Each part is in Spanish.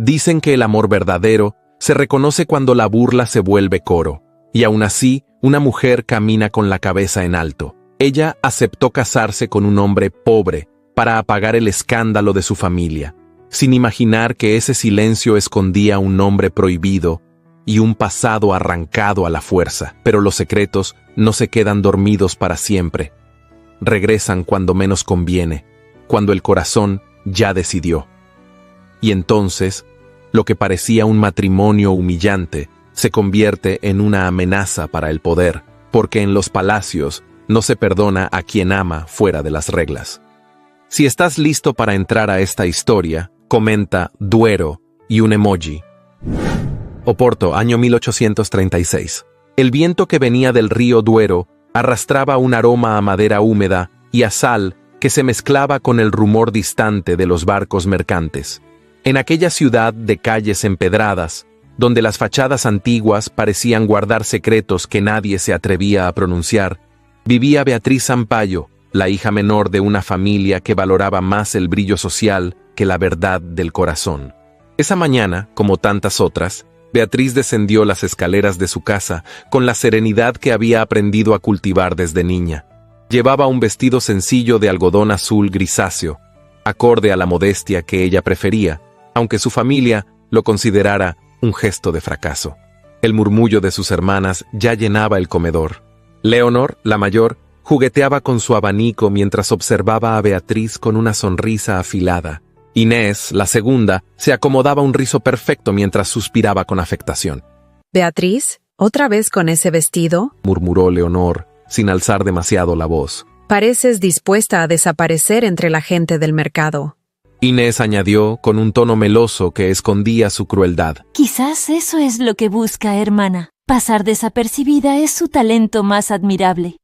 Dicen que el amor verdadero se reconoce cuando la burla se vuelve coro, y aún así, una mujer camina con la cabeza en alto. Ella aceptó casarse con un hombre pobre para apagar el escándalo de su familia, sin imaginar que ese silencio escondía un nombre prohibido y un pasado arrancado a la fuerza. Pero los secretos no se quedan dormidos para siempre. Regresan cuando menos conviene, cuando el corazón ya decidió. Y entonces, lo que parecía un matrimonio humillante se convierte en una amenaza para el poder, porque en los palacios no se perdona a quien ama fuera de las reglas. Si estás listo para entrar a esta historia, comenta Duero y un emoji. Oporto, año 1836. El viento que venía del río Duero arrastraba un aroma a madera húmeda y a sal que se mezclaba con el rumor distante de los barcos mercantes. En aquella ciudad de calles empedradas, donde las fachadas antiguas parecían guardar secretos que nadie se atrevía a pronunciar, vivía Beatriz Sampayo, la hija menor de una familia que valoraba más el brillo social que la verdad del corazón. Esa mañana, como tantas otras, Beatriz descendió las escaleras de su casa con la serenidad que había aprendido a cultivar desde niña. Llevaba un vestido sencillo de algodón azul grisáceo, acorde a la modestia que ella prefería, aunque su familia lo considerara un gesto de fracaso. El murmullo de sus hermanas ya llenaba el comedor. Leonor, la mayor, jugueteaba con su abanico mientras observaba a Beatriz con una sonrisa afilada. Inés, la segunda, se acomodaba un rizo perfecto mientras suspiraba con afectación. «Beatriz, ¿otra vez con ese vestido?», murmuró Leonor, sin alzar demasiado la voz. «Pareces dispuesta a desaparecer entre la gente del mercado». Inés añadió con un tono meloso que escondía su crueldad. Quizás eso es lo que busca, hermana. Pasar desapercibida es su talento más admirable.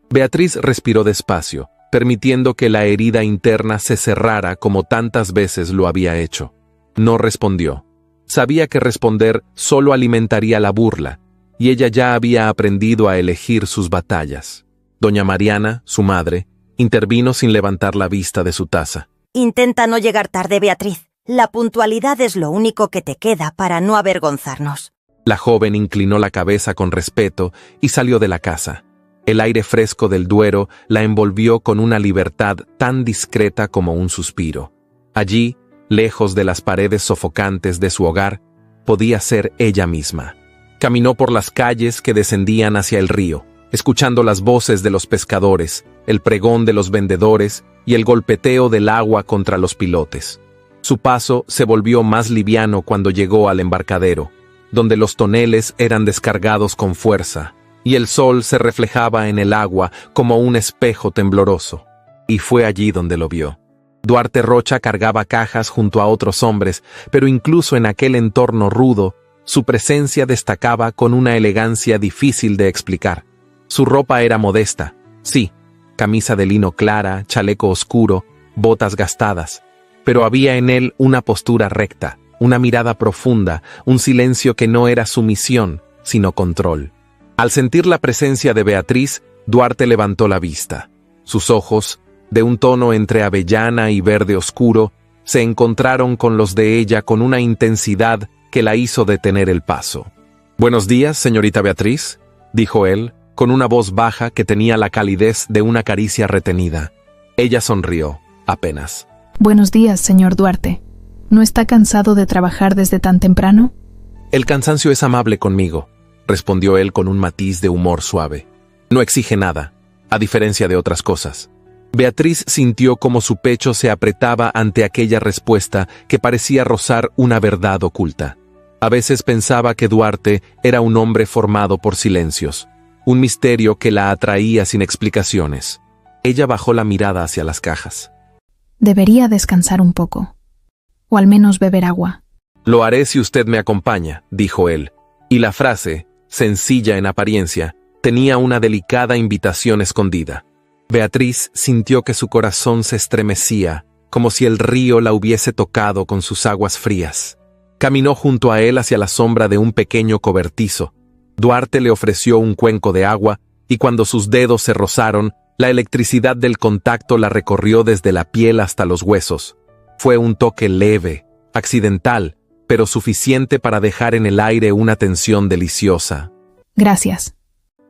Beatriz respiró despacio, permitiendo que la herida interna se cerrara como tantas veces lo había hecho. No respondió. Sabía que responder solo alimentaría la burla, y ella ya había aprendido a elegir sus batallas. Doña Mariana, su madre, intervino sin levantar la vista de su taza. Intenta no llegar tarde, Beatriz. La puntualidad es lo único que te queda para no avergonzarnos. La joven inclinó la cabeza con respeto y salió de la casa. El aire fresco del Duero la envolvió con una libertad tan discreta como un suspiro. Allí, lejos de las paredes sofocantes de su hogar, podía ser ella misma. Caminó por las calles que descendían hacia el río, escuchando las voces de los pescadores, el pregón de los vendedores y el golpeteo del agua contra los pilotes. Su paso se volvió más liviano cuando llegó al embarcadero, donde los toneles eran descargados con fuerza, y el sol se reflejaba en el agua como un espejo tembloroso. Y fue allí donde lo vio. Duarte Rocha cargaba cajas junto a otros hombres, pero incluso en aquel entorno rudo, su presencia destacaba con una elegancia difícil de explicar. Su ropa era modesta, sí, camisa de lino clara, chaleco oscuro, botas gastadas, pero había en él una postura recta, una mirada profunda, un silencio que no era sumisión, sino control. Al sentir la presencia de Beatriz, Duarte levantó la vista. Sus ojos, de un tono entre avellana y verde oscuro, se encontraron con los de ella con una intensidad que la hizo detener el paso. «Buenos días, señorita Beatriz», dijo él, con una voz baja que tenía la calidez de una caricia retenida. Ella sonrió, apenas. «Buenos días, señor Duarte. ¿No está cansado de trabajar desde tan temprano?» «El cansancio es amable conmigo», respondió él con un matiz de humor suave. «No exige nada, a diferencia de otras cosas». Beatriz sintió como su pecho se apretaba ante aquella respuesta que parecía rozar una verdad oculta. A veces pensaba que Duarte era un hombre formado por silencios, un misterio que la atraía sin explicaciones. Ella bajó la mirada hacia las cajas. «Debería descansar un poco, o al menos beber agua». «Lo haré si usted me acompaña», dijo él, y la frase, sencilla en apariencia, tenía una delicada invitación escondida. Beatriz sintió que su corazón se estremecía, como si el río la hubiese tocado con sus aguas frías. Caminó junto a él hacia la sombra de un pequeño cobertizo. Duarte le ofreció un cuenco de agua, y cuando sus dedos se rozaron, la electricidad del contacto la recorrió desde la piel hasta los huesos. Fue un toque leve, accidental, pero suficiente para dejar en el aire una tensión deliciosa. Gracias.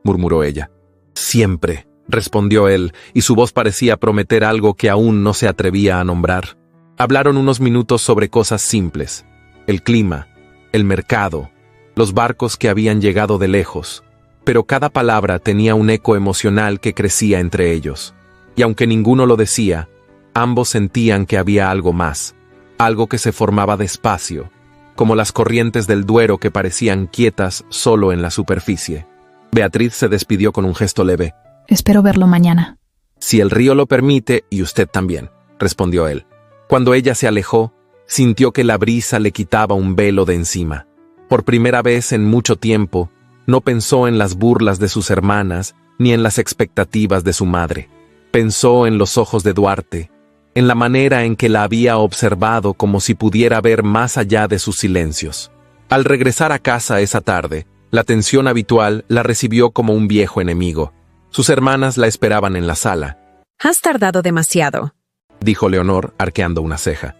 Murmuró ella. Siempre, respondió él, y su voz parecía prometer algo que aún no se atrevía a nombrar. Hablaron unos minutos sobre cosas simples: el clima, el mercado, los barcos que habían llegado de lejos, pero cada palabra tenía un eco emocional que crecía entre ellos. Y aunque ninguno lo decía, ambos sentían que había algo más, algo que se formaba despacio, como las corrientes del Duero que parecían quietas solo en la superficie. Beatriz se despidió con un gesto leve. Espero verlo mañana. Si el río lo permite, y usted también, respondió él. Cuando ella se alejó, sintió que la brisa le quitaba un velo de encima. Por primera vez en mucho tiempo, no pensó en las burlas de sus hermanas ni en las expectativas de su madre. Pensó en los ojos de Duarte, en la manera en que la había observado como si pudiera ver más allá de sus silencios. Al regresar a casa esa tarde, la atención habitual la recibió como un viejo enemigo. Sus hermanas la esperaban en la sala. Has tardado demasiado, dijo Leonor, arqueando una ceja.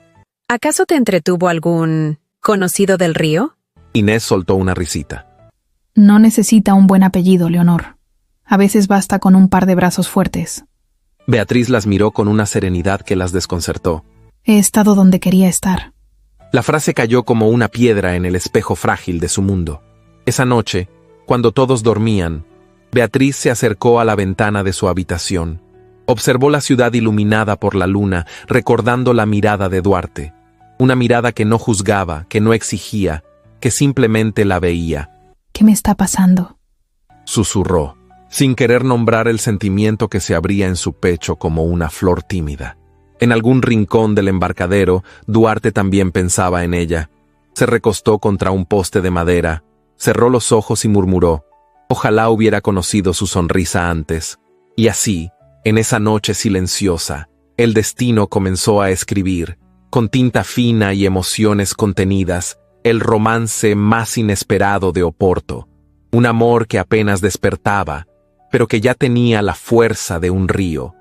¿Acaso te entretuvo algún conocido del río? Inés soltó una risita. No necesita un buen apellido, Leonor. A veces basta con un par de brazos fuertes. Beatriz las miró con una serenidad que las desconcertó. He estado donde quería estar. La frase cayó como una piedra en el espejo frágil de su mundo. Esa noche, cuando todos dormían, Beatriz se acercó a la ventana de su habitación. Observó la ciudad iluminada por la luna, recordando la mirada de Duarte. Una mirada que no juzgaba, que no exigía, que simplemente la veía. ¿Qué me está pasando?, susurró, sin querer nombrar el sentimiento que se abría en su pecho como una flor tímida. En algún rincón del embarcadero, Duarte también pensaba en ella. Se recostó contra un poste de madera, cerró los ojos y murmuró: ojalá hubiera conocido su sonrisa antes. Y así, en esa noche silenciosa, el destino comenzó a escribir, con tinta fina y emociones contenidas, el romance más inesperado de Oporto. Un amor que apenas despertaba, pero que ya tenía la fuerza de un río.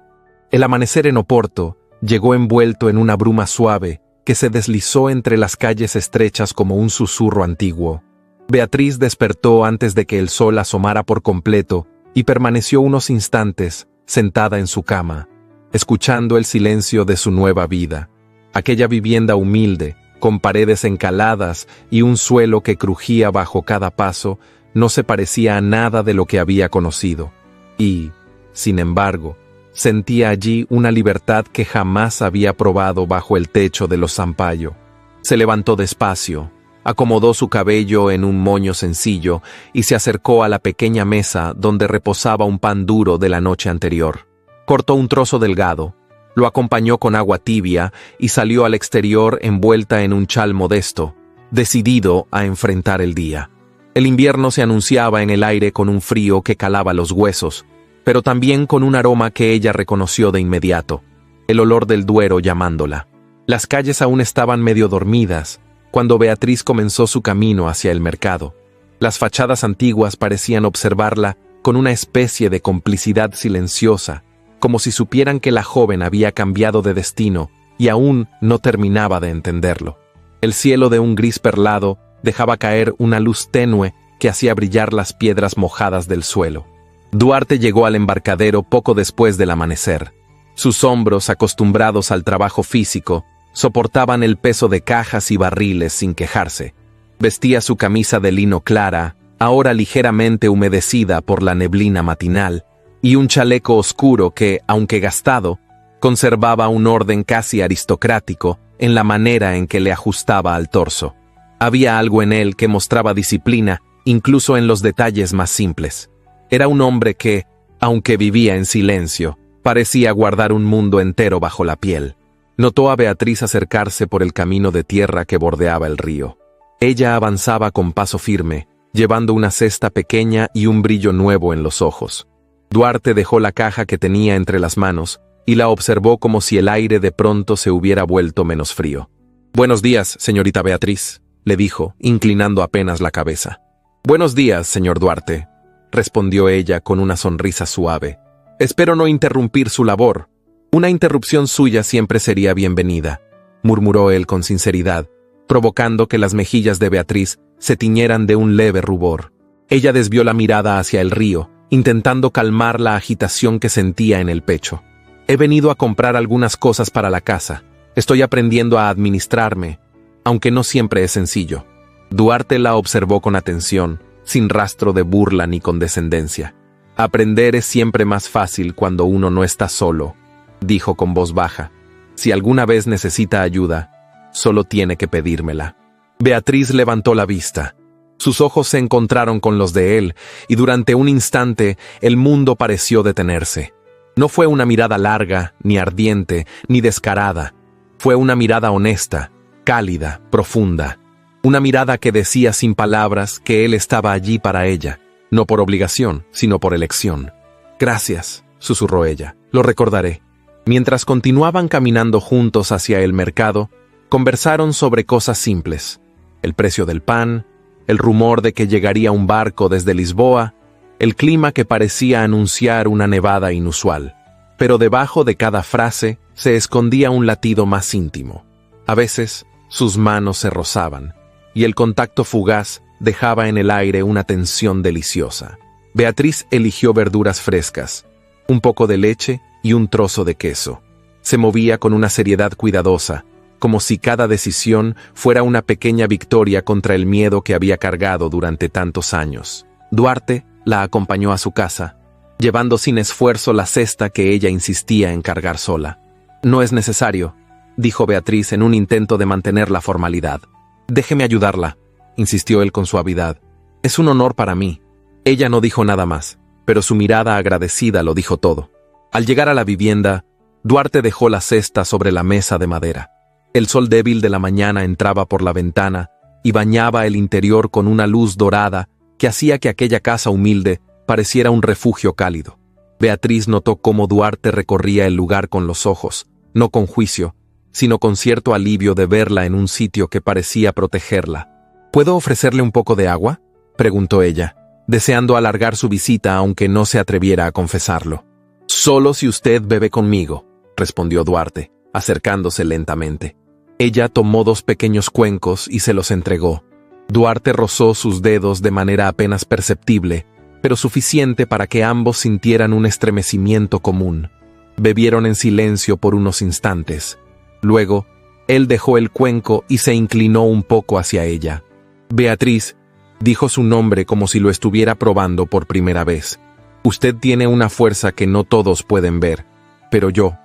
El amanecer en Oporto llegó envuelto en una bruma suave que se deslizó entre las calles estrechas como un susurro antiguo. Beatriz despertó antes de que el sol asomara por completo y permaneció unos instantes sentada en su cama, escuchando el silencio de su nueva vida. Aquella vivienda humilde, con paredes encaladas y un suelo que crujía bajo cada paso, no se parecía a nada de lo que había conocido. Y, sin embargo, sentía allí una libertad que jamás había probado bajo el techo de los Sampaio. Se levantó despacio, acomodó su cabello en un moño sencillo y se acercó a la pequeña mesa donde reposaba un pan duro de la noche anterior. Cortó un trozo delgado, lo acompañó con agua tibia y salió al exterior envuelta en un chal modesto, decidido a enfrentar el día. El invierno se anunciaba en el aire con un frío que calaba los huesos, pero también con un aroma que ella reconoció de inmediato, el olor del Duero llamándola. Las calles aún estaban medio dormidas cuando Beatriz comenzó su camino hacia el mercado. Las fachadas antiguas parecían observarla con una especie de complicidad silenciosa, como si supieran que la joven había cambiado de destino y aún no terminaba de entenderlo. El cielo de un gris perlado dejaba caer una luz tenue que hacía brillar las piedras mojadas del suelo. Duarte llegó al embarcadero poco después del amanecer. Sus hombros, acostumbrados al trabajo físico, soportaban el peso de cajas y barriles sin quejarse. Vestía su camisa de lino clara, ahora ligeramente humedecida por la neblina matinal, y un chaleco oscuro que, aunque gastado, conservaba un orden casi aristocrático en la manera en que le ajustaba al torso. Había algo en él que mostraba disciplina, incluso en los detalles más simples. Era un hombre que, aunque vivía en silencio, parecía guardar un mundo entero bajo la piel. Notó a Beatriz acercarse por el camino de tierra que bordeaba el río. Ella avanzaba con paso firme, llevando una cesta pequeña y un brillo nuevo en los ojos. Duarte dejó la caja que tenía entre las manos y la observó como si el aire de pronto se hubiera vuelto menos frío. «Buenos días, señorita Beatriz», le dijo, inclinando apenas la cabeza. «Buenos días, señor Duarte», respondió ella con una sonrisa suave. «Espero no interrumpir su labor. Una interrupción suya siempre sería bienvenida», murmuró él con sinceridad, provocando que las mejillas de Beatriz se tiñeran de un leve rubor. Ella desvió la mirada hacia el río, intentando calmar la agitación que sentía en el pecho. He venido a comprar algunas cosas para la casa. Estoy aprendiendo a administrarme, aunque no siempre es sencillo. Duarte la observó con atención, sin rastro de burla ni condescendencia. Aprender es siempre más fácil cuando uno no está solo, dijo con voz baja. Si alguna vez necesita ayuda, solo tiene que pedírmela. Beatriz levantó la vista. Sus ojos se encontraron con los de él, y durante un instante el mundo pareció detenerse. No fue una mirada larga, ni ardiente, ni descarada. Fue una mirada honesta, cálida, profunda. Una mirada que decía sin palabras que él estaba allí para ella, no por obligación, sino por elección. «Gracias», susurró ella, «lo recordaré». Mientras continuaban caminando juntos hacia el mercado, conversaron sobre cosas simples: el precio del pan, el rumor de que llegaría un barco desde Lisboa, el clima que parecía anunciar una nevada inusual. Pero debajo de cada frase se escondía un latido más íntimo. A veces, sus manos se rozaban, y el contacto fugaz dejaba en el aire una tensión deliciosa. Beatriz eligió verduras frescas, un poco de leche y un trozo de queso. Se movía con una seriedad cuidadosa, como si cada decisión fuera una pequeña victoria contra el miedo que había cargado durante tantos años. Duarte la acompañó a su casa, llevando sin esfuerzo la cesta que ella insistía en cargar sola. «No es necesario», dijo Beatriz en un intento de mantener la formalidad. «Déjeme ayudarla», insistió él con suavidad. «Es un honor para mí». Ella no dijo nada más, pero su mirada agradecida lo dijo todo. Al llegar a la vivienda, Duarte dejó la cesta sobre la mesa de madera. El sol débil de la mañana entraba por la ventana y bañaba el interior con una luz dorada que hacía que aquella casa humilde pareciera un refugio cálido. Beatriz notó cómo Duarte recorría el lugar con los ojos, no con juicio, sino con cierto alivio de verla en un sitio que parecía protegerla. «¿Puedo ofrecerle un poco de agua?», preguntó ella, deseando alargar su visita aunque no se atreviera a confesarlo. «Solo si usted bebe conmigo», respondió Duarte, acercándose lentamente. Ella tomó 2 pequeños cuencos y se los entregó. Duarte rozó sus dedos de manera apenas perceptible, pero suficiente para que ambos sintieran un estremecimiento común. Bebieron en silencio por unos instantes. Luego, él dejó el cuenco y se inclinó un poco hacia ella. «Beatriz», dijo su nombre como si lo estuviera probando por primera vez. «Usted tiene una fuerza que no todos pueden ver, pero yo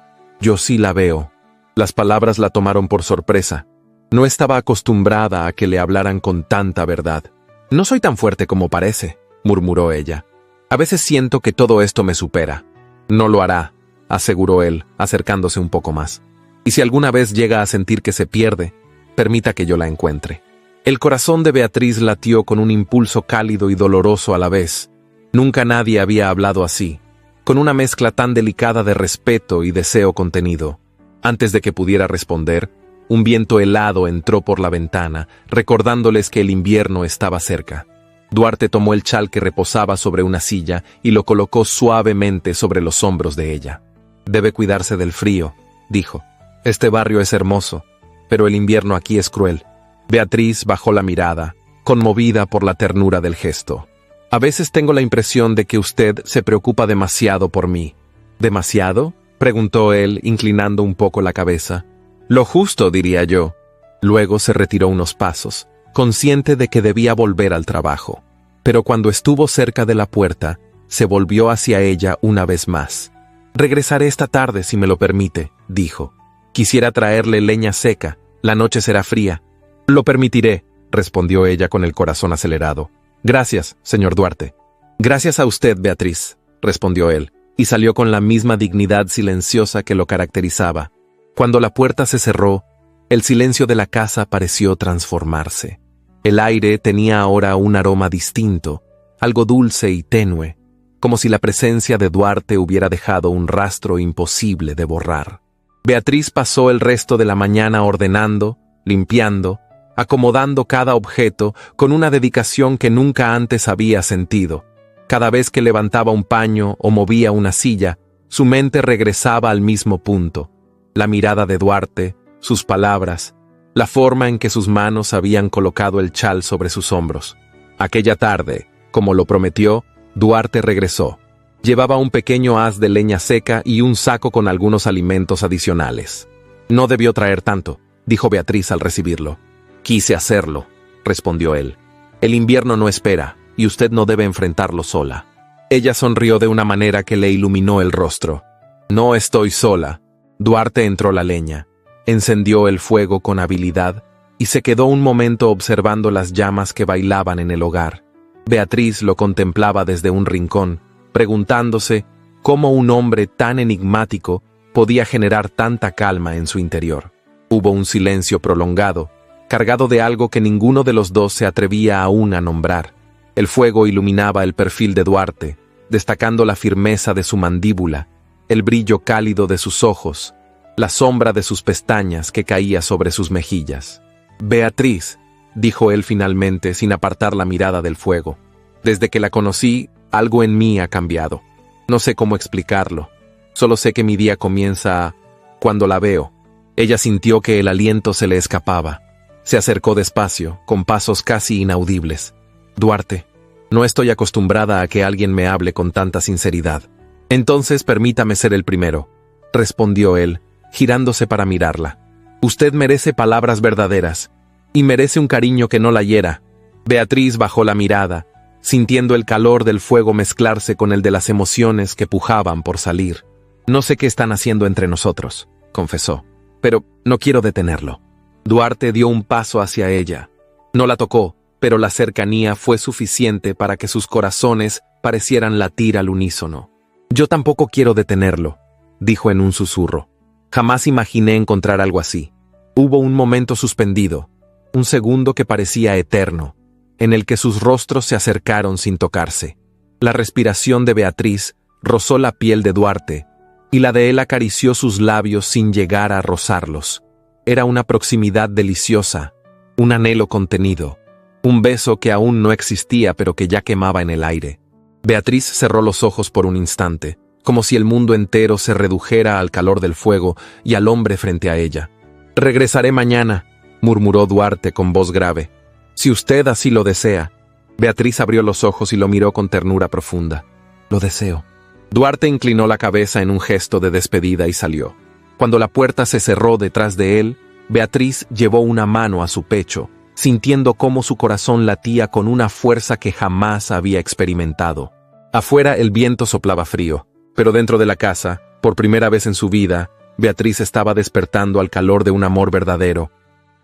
sí la veo». Las palabras la tomaron por sorpresa. No estaba acostumbrada a que le hablaran con tanta verdad. «No soy tan fuerte como parece», murmuró ella. «A veces siento que todo esto me supera». «No lo hará», aseguró él, acercándose un poco más. «Y si alguna vez llega a sentir que se pierde, permita que yo la encuentre». El corazón de Beatriz latió con un impulso cálido y doloroso a la vez. Nunca nadie había hablado así, con una mezcla tan delicada de respeto y deseo contenido. Antes de que pudiera responder, un viento helado entró por la ventana, recordándoles que el invierno estaba cerca. Duarte tomó el chal que reposaba sobre una silla y lo colocó suavemente sobre los hombros de ella. «Debe cuidarse del frío», dijo. «Este barrio es hermoso, pero el invierno aquí es cruel». Beatriz bajó la mirada, conmovida por la ternura del gesto. «A veces tengo la impresión de que usted se preocupa demasiado por mí». «¿Demasiado?», preguntó él, inclinando un poco la cabeza. «Lo justo, diría yo». Luego se retiró unos pasos, consciente de que debía volver al trabajo. Pero cuando estuvo cerca de la puerta, se volvió hacia ella una vez más. «Regresaré esta tarde, si me lo permite», dijo. «Quisiera traerle leña seca, la noche será fría». «Lo permitiré», respondió ella con el corazón acelerado. «Gracias, señor Duarte». «Gracias a usted, Beatriz», respondió él, y salió con la misma dignidad silenciosa que lo caracterizaba. Cuando la puerta se cerró, el silencio de la casa pareció transformarse. El aire tenía ahora un aroma distinto, algo dulce y tenue, como si la presencia de Duarte hubiera dejado un rastro imposible de borrar. Beatriz pasó el resto de la mañana ordenando, limpiando, acomodando cada objeto con una dedicación que nunca antes había sentido. Cada vez que levantaba un paño o movía una silla, su mente regresaba al mismo punto. La mirada de Duarte, sus palabras, la forma en que sus manos habían colocado el chal sobre sus hombros. Aquella tarde, como lo prometió, Duarte regresó. Llevaba un pequeño haz de leña seca y un saco con algunos alimentos adicionales. No debió traer tanto, dijo Beatriz al recibirlo. Quise hacerlo, respondió él. El invierno no espera, y usted no debe enfrentarlo sola. Ella sonrió de una manera que le iluminó el rostro. No estoy sola. Duarte entró la leña, encendió el fuego con habilidad y se quedó un momento observando las llamas que bailaban en el hogar. Beatriz lo contemplaba desde un rincón, preguntándose cómo un hombre tan enigmático podía generar tanta calma en su interior. Hubo un silencio prolongado, cargado de algo que ninguno de los dos se atrevía aún a nombrar. El fuego iluminaba el perfil de Duarte, destacando la firmeza de su mandíbula, el brillo cálido de sus ojos, la sombra de sus pestañas que caía sobre sus mejillas. Beatriz, dijo él finalmente sin apartar la mirada del fuego. Desde que la conocí, algo en mí ha cambiado. No sé cómo explicarlo. Solo sé que mi día comienza cuando la veo. Ella sintió que el aliento se le escapaba. Se acercó despacio, con pasos casi inaudibles. Duarte, no estoy acostumbrada a que alguien me hable con tanta sinceridad. Entonces permítame ser el primero, respondió él, girándose para mirarla. Usted merece palabras verdaderas, y merece un cariño que no la hiera. Beatriz bajó la mirada, sintiendo el calor del fuego mezclarse con el de las emociones que pujaban por salir. No sé qué están haciendo entre nosotros, confesó, pero no quiero detenerlo. Duarte dio un paso hacia ella. No la tocó, pero la cercanía fue suficiente para que sus corazones parecieran latir al unísono. Yo tampoco quiero detenerlo, dijo en un susurro. Jamás imaginé encontrar algo así. Hubo un momento suspendido, un segundo que parecía eterno, en el que sus rostros se acercaron sin tocarse. La respiración de Beatriz rozó la piel de Duarte, y la de él acarició sus labios sin llegar a rozarlos. Era una proximidad deliciosa, un anhelo contenido, un beso que aún no existía pero que ya quemaba en el aire. Beatriz cerró los ojos por un instante, como si el mundo entero se redujera al calor del fuego y al hombre frente a ella. «Regresaré mañana», murmuró Duarte con voz grave. «Si usted así lo desea». Beatriz abrió los ojos y lo miró con ternura profunda. «Lo deseo». Duarte inclinó la cabeza en un gesto de despedida y salió. Cuando la puerta se cerró detrás de él, Beatriz llevó una mano a su pecho, sintiendo cómo su corazón latía con una fuerza que jamás había experimentado. Afuera el viento soplaba frío, pero dentro de la casa, por primera vez en su vida, Beatriz estaba despertando al calor de un amor verdadero.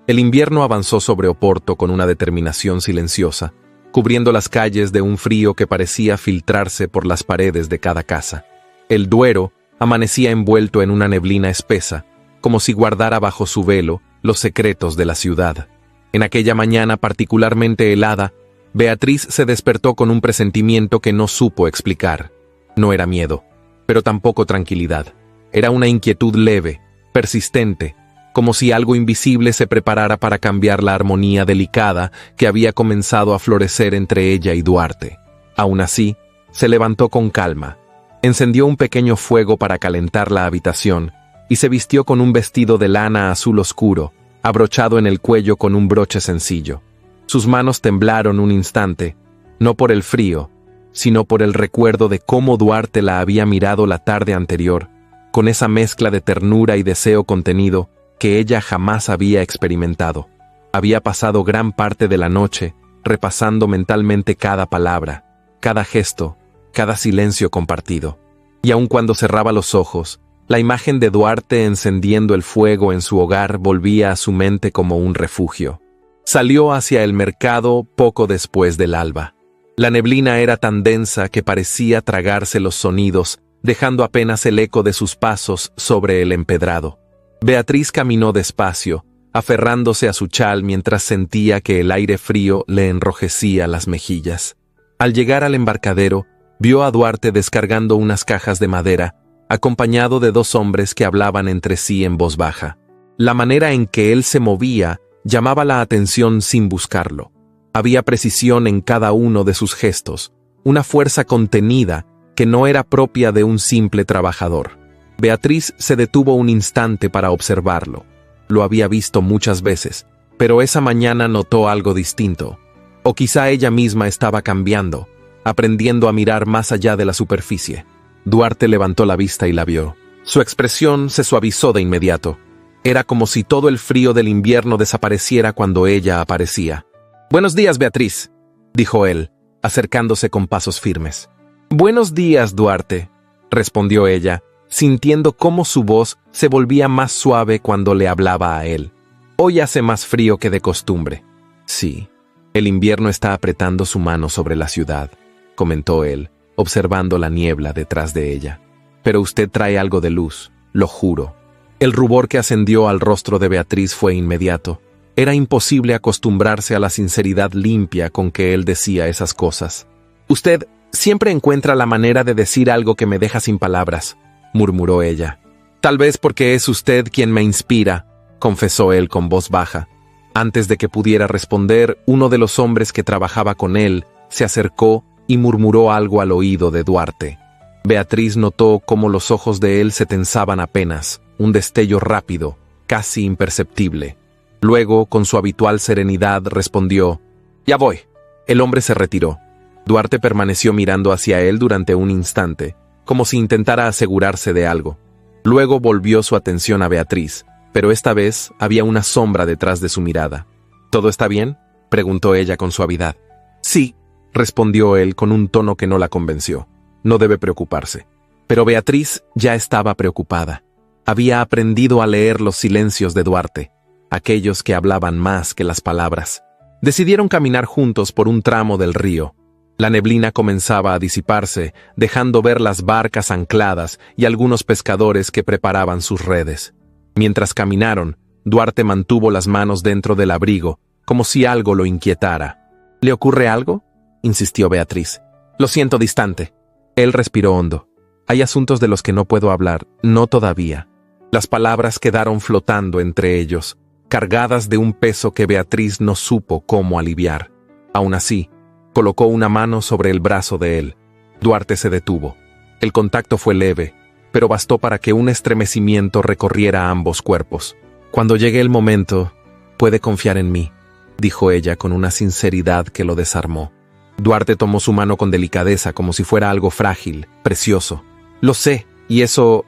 El invierno avanzó sobre Oporto con una determinación silenciosa, cubriendo las calles de un frío que parecía filtrarse por las paredes de cada casa. El Duero amanecía envuelto en una neblina espesa, como si guardara bajo su velo los secretos de la ciudad. En aquella mañana particularmente helada, Beatriz se despertó con un presentimiento que no supo explicar. No era miedo, pero tampoco tranquilidad. Era una inquietud leve, persistente, como si algo invisible se preparara para cambiar la armonía delicada que había comenzado a florecer entre ella y Duarte. Aún así, se levantó con calma, encendió un pequeño fuego para calentar la habitación y se vistió con un vestido de lana azul oscuro, abrochado en el cuello con un broche sencillo. Sus manos temblaron un instante, no por el frío, sino por el recuerdo de cómo Duarte la había mirado la tarde anterior, con esa mezcla de ternura y deseo contenido que ella jamás había experimentado. Había pasado gran parte de la noche repasando mentalmente cada palabra, cada gesto, cada silencio compartido. Y aun cuando cerraba los ojos, la imagen de Duarte encendiendo el fuego en su hogar volvía a su mente como un refugio. Salió hacia el mercado poco después del alba. La neblina era tan densa que parecía tragarse los sonidos, dejando apenas el eco de sus pasos sobre el empedrado. Beatriz caminó despacio, aferrándose a su chal mientras sentía que el aire frío le enrojecía las mejillas. Al llegar al embarcadero, vio a Duarte descargando unas cajas de madera, acompañado de dos hombres que hablaban entre sí en voz baja. La manera en que él se movía llamaba la atención sin buscarlo. Había precisión en cada uno de sus gestos, una fuerza contenida que no era propia de un simple trabajador. Beatriz se detuvo un instante para observarlo. Lo había visto muchas veces, pero esa mañana notó algo distinto. O quizá ella misma estaba cambiando, aprendiendo a mirar más allá de la superficie. Duarte levantó la vista y la vio. Su expresión se suavizó de inmediato. Era como si todo el frío del invierno desapareciera cuando ella aparecía. «Buenos días, Beatriz», dijo él, acercándose con pasos firmes. «Buenos días, Duarte», respondió ella, sintiendo cómo su voz se volvía más suave cuando le hablaba a él. «Hoy hace más frío que de costumbre». «Sí, el invierno está apretando su mano sobre la ciudad», comentó él, observando la niebla detrás de ella. «Pero usted trae algo de luz, lo juro». El rubor que ascendió al rostro de Beatriz fue inmediato. Era imposible acostumbrarse a la sinceridad limpia con que él decía esas cosas. «Usted siempre encuentra la manera de decir algo que me deja sin palabras», murmuró ella. «Tal vez porque es usted quien me inspira», confesó él con voz baja. Antes de que pudiera responder, uno de los hombres que trabajaba con él se acercó y murmuró algo al oído de Duarte. Beatriz notó cómo los ojos de él se tensaban apenas, un destello rápido, casi imperceptible. Luego, con su habitual serenidad, respondió: «Ya voy». El hombre se retiró. Duarte permaneció mirando hacia él durante un instante, como si intentara asegurarse de algo. Luego volvió su atención a Beatriz, pero esta vez había una sombra detrás de su mirada. «¿Todo está bien?», preguntó ella con suavidad. «Sí», respondió él con un tono que no la convenció. «No debe preocuparse». Pero Beatriz ya estaba preocupada. Había aprendido a leer los silencios de Duarte, aquellos que hablaban más que las palabras. Decidieron caminar juntos por un tramo del río. La neblina comenzaba a disiparse, dejando ver las barcas ancladas y algunos pescadores que preparaban sus redes. Mientras caminaron, Duarte mantuvo las manos dentro del abrigo, como si algo lo inquietara. «¿Le ocurre algo?», insistió Beatriz. «Lo siento distante». Él respiró hondo. «Hay asuntos de los que no puedo hablar, no todavía». Las palabras quedaron flotando entre ellos, cargadas de un peso que Beatriz no supo cómo aliviar. Aún así, colocó una mano sobre el brazo de él. Duarte se detuvo. El contacto fue leve, pero bastó para que un estremecimiento recorriera ambos cuerpos. «Cuando llegue el momento, puede confiar en mí», dijo ella con una sinceridad que lo desarmó. Duarte tomó su mano con delicadeza, como si fuera algo frágil, precioso. «Lo sé, y eso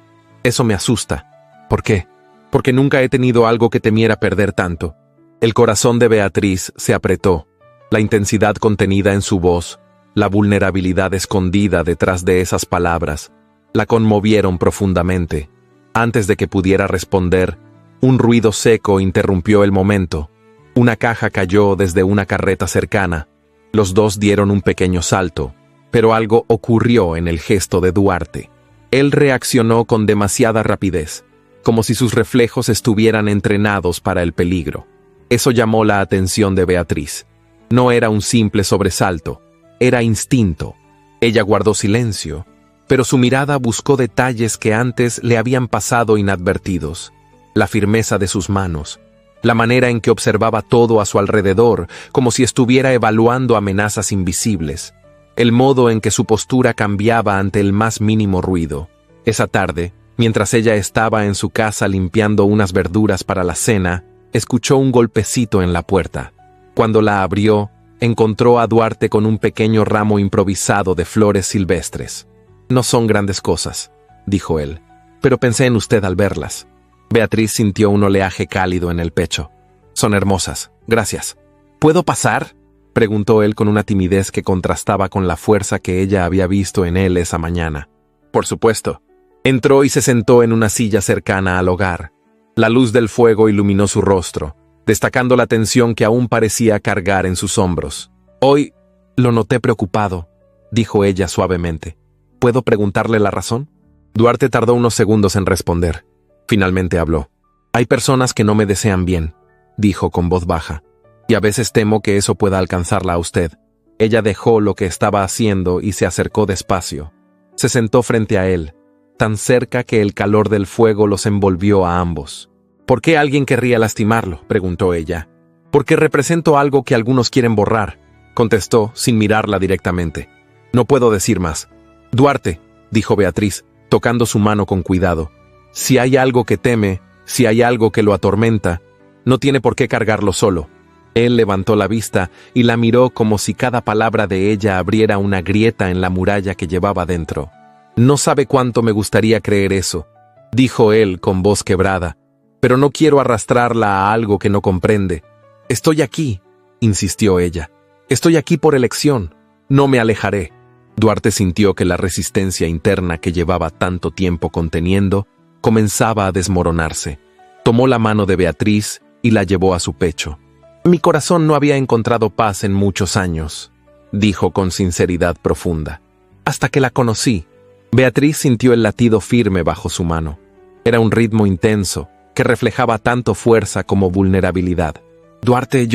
me asusta». «¿Por qué?». «Porque nunca he tenido algo que temiera perder tanto». El corazón de Beatriz se apretó. La intensidad contenida en su voz, la vulnerabilidad escondida detrás de esas palabras, la conmovieron profundamente. Antes de que pudiera responder, un ruido seco interrumpió el momento. Una caja cayó desde una carreta cercana. Los dos dieron un pequeño salto, pero algo ocurrió en el gesto de Duarte. Él reaccionó con demasiada rapidez, como si sus reflejos estuvieran entrenados para el peligro. Eso llamó la atención de Beatriz. No era un simple sobresalto, era instinto. Ella guardó silencio, pero su mirada buscó detalles que antes le habían pasado inadvertidos. La firmeza de sus manos, la manera en que observaba todo a su alrededor, como si estuviera evaluando amenazas invisibles, el modo en que su postura cambiaba ante el más mínimo ruido. Esa tarde, mientras ella estaba en su casa limpiando unas verduras para la cena, escuchó un golpecito en la puerta. Cuando la abrió, encontró a Duarte con un pequeño ramo improvisado de flores silvestres. «No son grandes cosas», dijo él, «pero pensé en usted al verlas». Beatriz sintió un oleaje cálido en el pecho. «Son hermosas, gracias». «¿Puedo pasar?», preguntó él con una timidez que contrastaba con la fuerza que ella había visto en él esa mañana. «Por supuesto». Entró y se sentó en una silla cercana al hogar. La luz del fuego iluminó su rostro, destacando la tensión que aún parecía cargar en sus hombros. «Hoy lo noté preocupado», dijo ella suavemente. «¿Puedo preguntarle la razón?». Duarte tardó unos segundos en responder. Finalmente habló. «Hay personas que no me desean bien», dijo con voz baja, «y a veces temo que eso pueda alcanzarla a usted». Ella dejó lo que estaba haciendo y se acercó despacio. Se sentó frente a él, tan cerca que el calor del fuego los envolvió a ambos. «¿Por qué alguien querría lastimarlo?», preguntó ella. «Porque represento algo que algunos quieren borrar», contestó sin mirarla directamente. «No puedo decir más». «Duarte», dijo Beatriz, tocando su mano con cuidado, «si hay algo que teme, Si hay algo que lo atormenta, no tiene por qué cargarlo solo. Él levantó la vista y la miró como si cada palabra de ella abriera una grieta en la muralla que llevaba dentro. No sabe cuánto me gustaría creer eso, dijo él con voz quebrada, pero no quiero arrastrarla a algo que no comprende. Estoy aquí, insistió ella. Estoy aquí por elección. No me alejaré. Duarte sintió que la resistencia interna que llevaba tanto tiempo conteniendo comenzaba a desmoronarse. Tomó la mano de Beatriz y la llevó a su pecho. Mi corazón no había encontrado paz en muchos años, dijo con sinceridad profunda. Hasta que la conocí. Beatriz sintió el latido firme bajo su mano. Era un ritmo intenso que reflejaba tanto fuerza como vulnerabilidad. Duarte,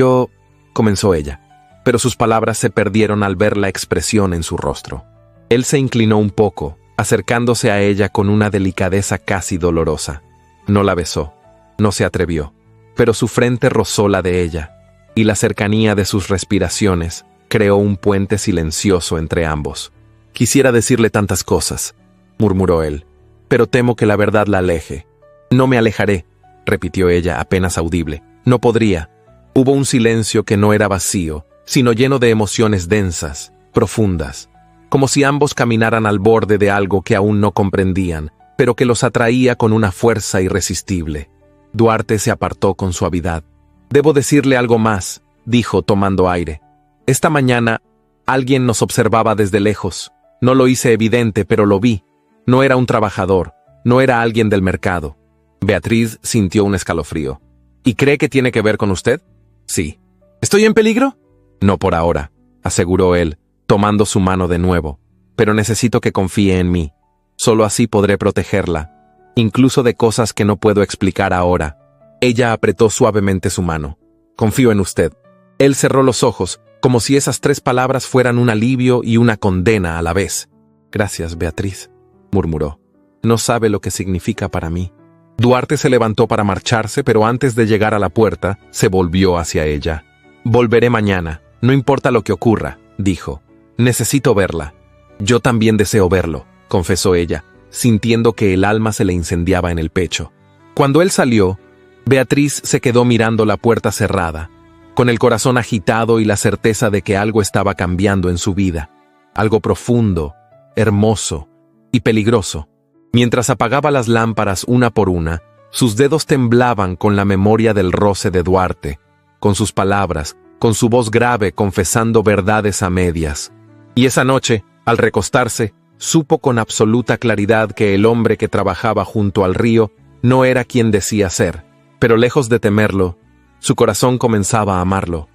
comenzó ella, pero sus palabras se perdieron al ver la expresión en su rostro. Él se inclinó un poco, acercándose a ella con una delicadeza casi dolorosa. No la besó, no se atrevió, pero su frente rozó la de ella, y la cercanía de sus respiraciones creó un puente silencioso entre ambos. Quisiera decirle tantas cosas, murmuró él, pero temo que la verdad la aleje. No me alejaré, repitió ella apenas audible. No podría. Hubo un silencio que no era vacío, sino lleno de emociones densas, profundas, como si ambos caminaran al borde de algo que aún no comprendían, pero que los atraía con una fuerza irresistible. Duarte se apartó con suavidad. Debo decirle algo más, dijo tomando aire. Esta mañana, alguien nos observaba desde lejos. No lo hice evidente, pero lo vi. No era un trabajador, no era alguien del mercado. Beatriz sintió un escalofrío. ¿Y cree que tiene que ver con usted? Sí. ¿Estoy en peligro? No por ahora, aseguró él, tomando su mano de nuevo. Pero necesito que confíe en mí. Solo así podré protegerla, incluso de cosas que no puedo explicar ahora. Ella apretó suavemente su mano. Confío en usted. Él cerró los ojos, como si esas 3 palabras fueran un alivio y una condena a la vez. Gracias, Beatriz, murmuró. No sabe lo que significa para mí. Duarte se levantó para marcharse, pero antes de llegar a la puerta, se volvió hacia ella. Volveré mañana, no importa lo que ocurra, dijo. Necesito verla. Yo también deseo verlo, confesó ella, sintiendo que el alma se le incendiaba en el pecho. Cuando él salió, Beatriz se quedó mirando la puerta cerrada, con el corazón agitado y la certeza de que algo estaba cambiando en su vida, algo profundo, hermoso y peligroso. Mientras apagaba las lámparas una por una, sus dedos temblaban con la memoria del roce de Duarte, con sus palabras, con su voz grave confesando verdades a medias. Y esa noche, al recostarse, supo con absoluta claridad que el hombre que trabajaba junto al río no era quien decía ser, pero lejos de temerlo, su corazón comenzaba a amarlo.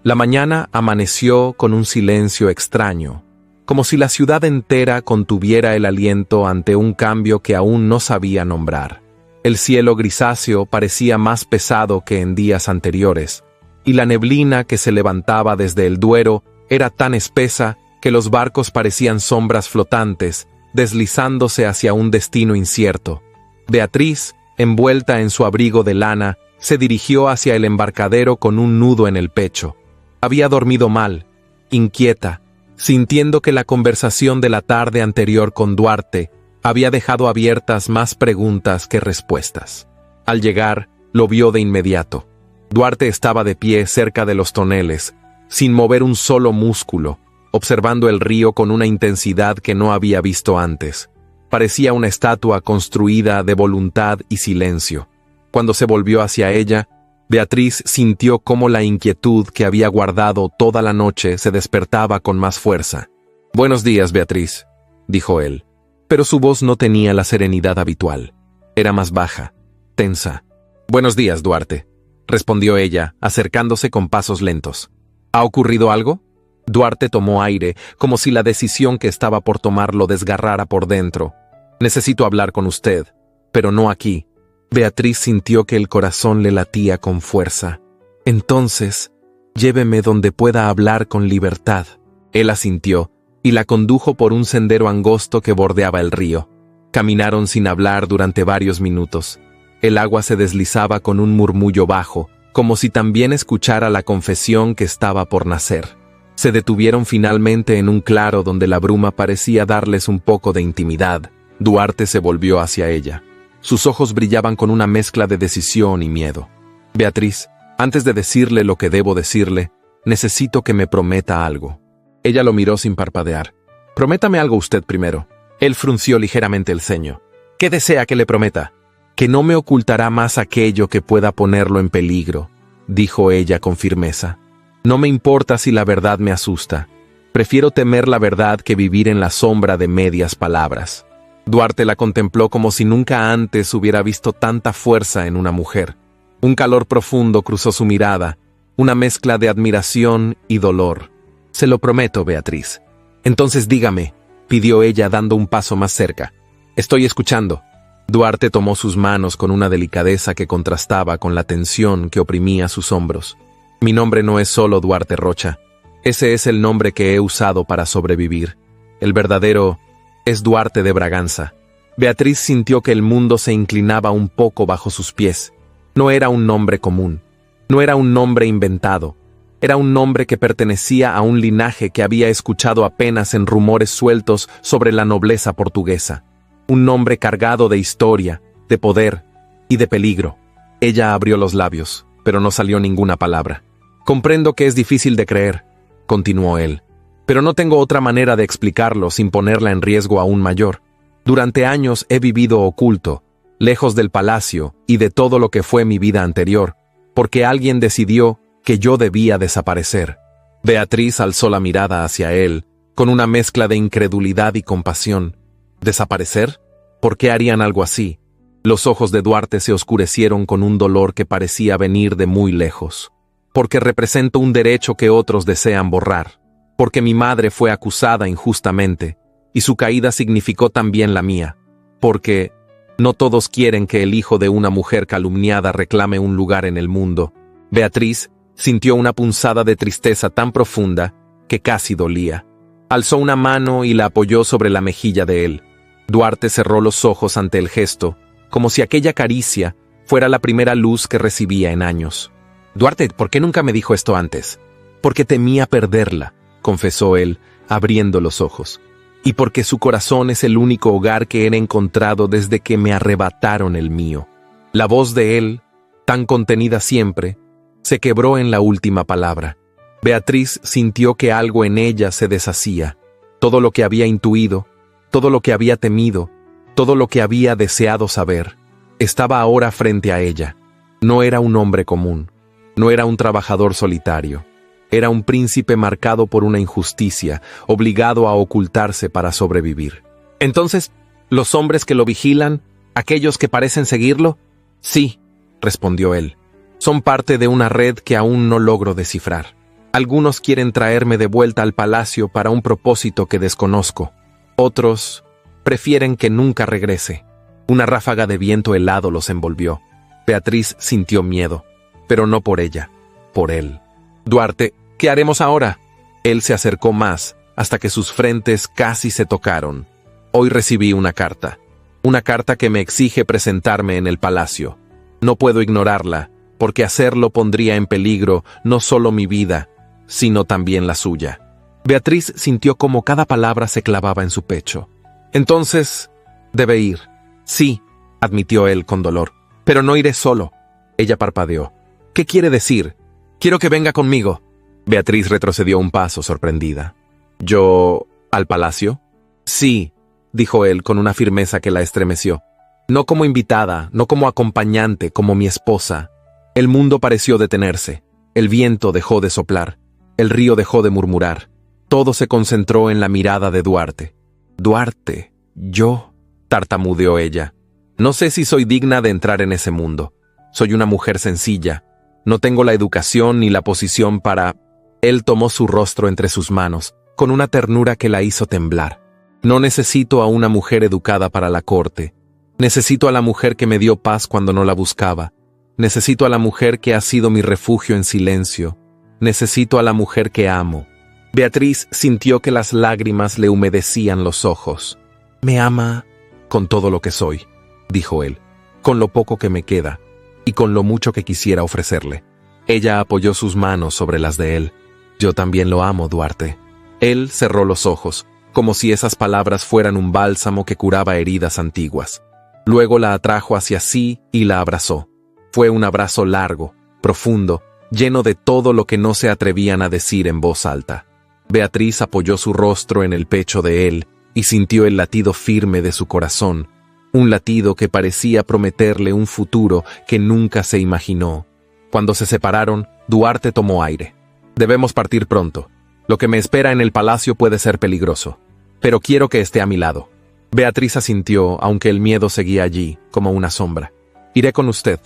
La mañana amaneció con un silencio extraño, como si la ciudad entera contuviera el aliento ante un cambio que aún no sabía nombrar. El cielo grisáceo parecía más pesado que en días anteriores, y la neblina que se levantaba desde el Duero era tan espesa que los barcos parecían sombras flotantes, deslizándose hacia un destino incierto. Beatriz, envuelta en su abrigo de lana, se dirigió hacia el embarcadero con un nudo en el pecho. Había dormido mal, inquieta, sintiendo que la conversación de la tarde anterior con Duarte había dejado abiertas más preguntas que respuestas. Al llegar, lo vio de inmediato. Duarte estaba de pie cerca de los toneles, sin mover un solo músculo, observando el río con una intensidad que no había visto antes. Parecía una estatua construida de voluntad y silencio. Cuando se volvió hacia ella, Beatriz sintió cómo la inquietud que había guardado toda la noche se despertaba con más fuerza. «Buenos días, Beatriz», dijo él, pero su voz no tenía la serenidad habitual. Era más baja, tensa. «Buenos días, Duarte», respondió ella, acercándose con pasos lentos. «¿Ha ocurrido algo?» Duarte tomó aire, como si la decisión que estaba por tomar lo desgarrara por dentro. «Necesito hablar con usted, pero no aquí». Beatriz sintió que el corazón le latía con fuerza. «Entonces, lléveme donde pueda hablar con libertad». Él asintió y la condujo por un sendero angosto que bordeaba el río. Caminaron sin hablar durante varios minutos. El agua se deslizaba con un murmullo bajo, como si también escuchara la confesión que estaba por nacer. Se detuvieron finalmente en un claro donde la bruma parecía darles un poco de intimidad. Duarte se volvió hacia ella. Sus ojos brillaban con una mezcla de decisión y miedo. Beatriz, antes de decirle lo que debo decirle, necesito que me prometa algo. Ella lo miró sin parpadear. Prométame algo usted primero. Él frunció ligeramente el ceño. ¿Qué desea que le prometa? Que no me ocultará más aquello que pueda ponerlo en peligro, dijo ella con firmeza. No me importa si la verdad me asusta. Prefiero temer la verdad que vivir en la sombra de medias palabras. Duarte la contempló como si nunca antes hubiera visto tanta fuerza en una mujer. Un calor profundo cruzó su mirada, una mezcla de admiración y dolor. Se lo prometo, Beatriz. Entonces dígame, pidió ella dando un paso más cerca. Estoy escuchando. Duarte tomó sus manos con una delicadeza que contrastaba con la tensión que oprimía sus hombros. Mi nombre no es solo Duarte Rocha. Ese es el nombre que he usado para sobrevivir. El verdadero es Duarte de Braganza. Beatriz sintió que el mundo se inclinaba un poco bajo sus pies. No era un nombre común. No era un nombre inventado. Era un nombre que pertenecía a un linaje que había escuchado apenas en rumores sueltos sobre la nobleza portuguesa. Un nombre cargado de historia, de poder y de peligro. Ella abrió los labios, pero no salió ninguna palabra. Comprendo que es difícil de creer, continuó él, pero no tengo otra manera de explicarlo sin ponerla en riesgo aún mayor. Durante años he vivido oculto, lejos del palacio y de todo lo que fue mi vida anterior, porque alguien decidió que yo debía desaparecer. Beatriz alzó la mirada hacia él, con una mezcla de incredulidad y compasión. ¿Desaparecer? ¿Por qué harían algo así? Los ojos de Duarte se oscurecieron con un dolor que parecía venir de muy lejos. Porque represento un derecho que otros desean borrar. Porque mi madre fue acusada injustamente, y su caída significó también la mía. Porque no todos quieren que el hijo de una mujer calumniada reclame un lugar en el mundo. Beatriz sintió una punzada de tristeza tan profunda que casi dolía. Alzó una mano y la apoyó sobre la mejilla de él. Duarte cerró los ojos ante el gesto, como si aquella caricia fuera la primera luz que recibía en años. Duarte, ¿por qué nunca me dijo esto antes? Porque temía perderla, confesó él, abriendo los ojos. Y porque su corazón es el único hogar que he encontrado desde que me arrebataron el mío. La voz de él, tan contenida siempre, se quebró en la última palabra. Beatriz sintió que algo en ella se deshacía. Todo lo que había intuido, todo lo que había temido, todo lo que había deseado saber, estaba ahora frente a ella. No era un hombre común, no era un trabajador solitario. Era un príncipe marcado por una injusticia, obligado a ocultarse para sobrevivir. Entonces, ¿los hombres que lo vigilan, aquellos que parecen seguirlo? Sí, respondió él. Son parte de una red que aún no logro descifrar. Algunos quieren traerme de vuelta al palacio para un propósito que desconozco. Otros prefieren que nunca regrese. Una ráfaga de viento helado los envolvió. Beatriz sintió miedo, pero no por ella, por él. Duarte, ¿qué haremos ahora? Él se acercó más, hasta que sus frentes casi se tocaron. Hoy recibí una carta que me exige presentarme en el palacio. No puedo ignorarla, porque hacerlo pondría en peligro no solo mi vida, sino también la suya. Beatriz sintió como cada palabra se clavaba en su pecho. Entonces, debe ir. Sí, admitió él con dolor, pero no iré solo. Ella parpadeó. ¿Qué quiere decir? Quiero que venga conmigo. Beatriz retrocedió un paso, sorprendida. ¿Yo al palacio? Sí, dijo él con una firmeza que la estremeció. No como invitada, no como acompañante, como mi esposa. El mundo pareció detenerse. El viento dejó de soplar. El río dejó de murmurar. Todo se concentró en la mirada de Duarte. Duarte, yo, tartamudeó ella. No sé si soy digna de entrar en ese mundo. Soy una mujer sencilla. No tengo la educación ni la posición para... Él tomó su rostro entre sus manos, con una ternura que la hizo temblar. No necesito a una mujer educada para la corte. Necesito a la mujer que me dio paz cuando no la buscaba. Necesito a la mujer que ha sido mi refugio en silencio. Necesito a la mujer que amo. Beatriz sintió que las lágrimas le humedecían los ojos. Me ama con todo lo que soy, dijo él, con lo poco que me queda y con lo mucho que quisiera ofrecerle. Ella apoyó sus manos sobre las de él. Yo también lo amo, Duarte. Él cerró los ojos, como si esas palabras fueran un bálsamo que curaba heridas antiguas. Luego la atrajo hacia sí y la abrazó. Fue un abrazo largo, profundo, lleno de todo lo que no se atrevían a decir en voz alta. Beatriz apoyó su rostro en el pecho de él y sintió el latido firme de su corazón, un latido que parecía prometerle un futuro que nunca se imaginó. Cuando se separaron, Duarte tomó aire. Debemos partir pronto. Lo que me espera en el palacio puede ser peligroso, pero quiero que esté a mi lado. Beatriz asintió, aunque el miedo seguía allí, como una sombra. Iré con usted.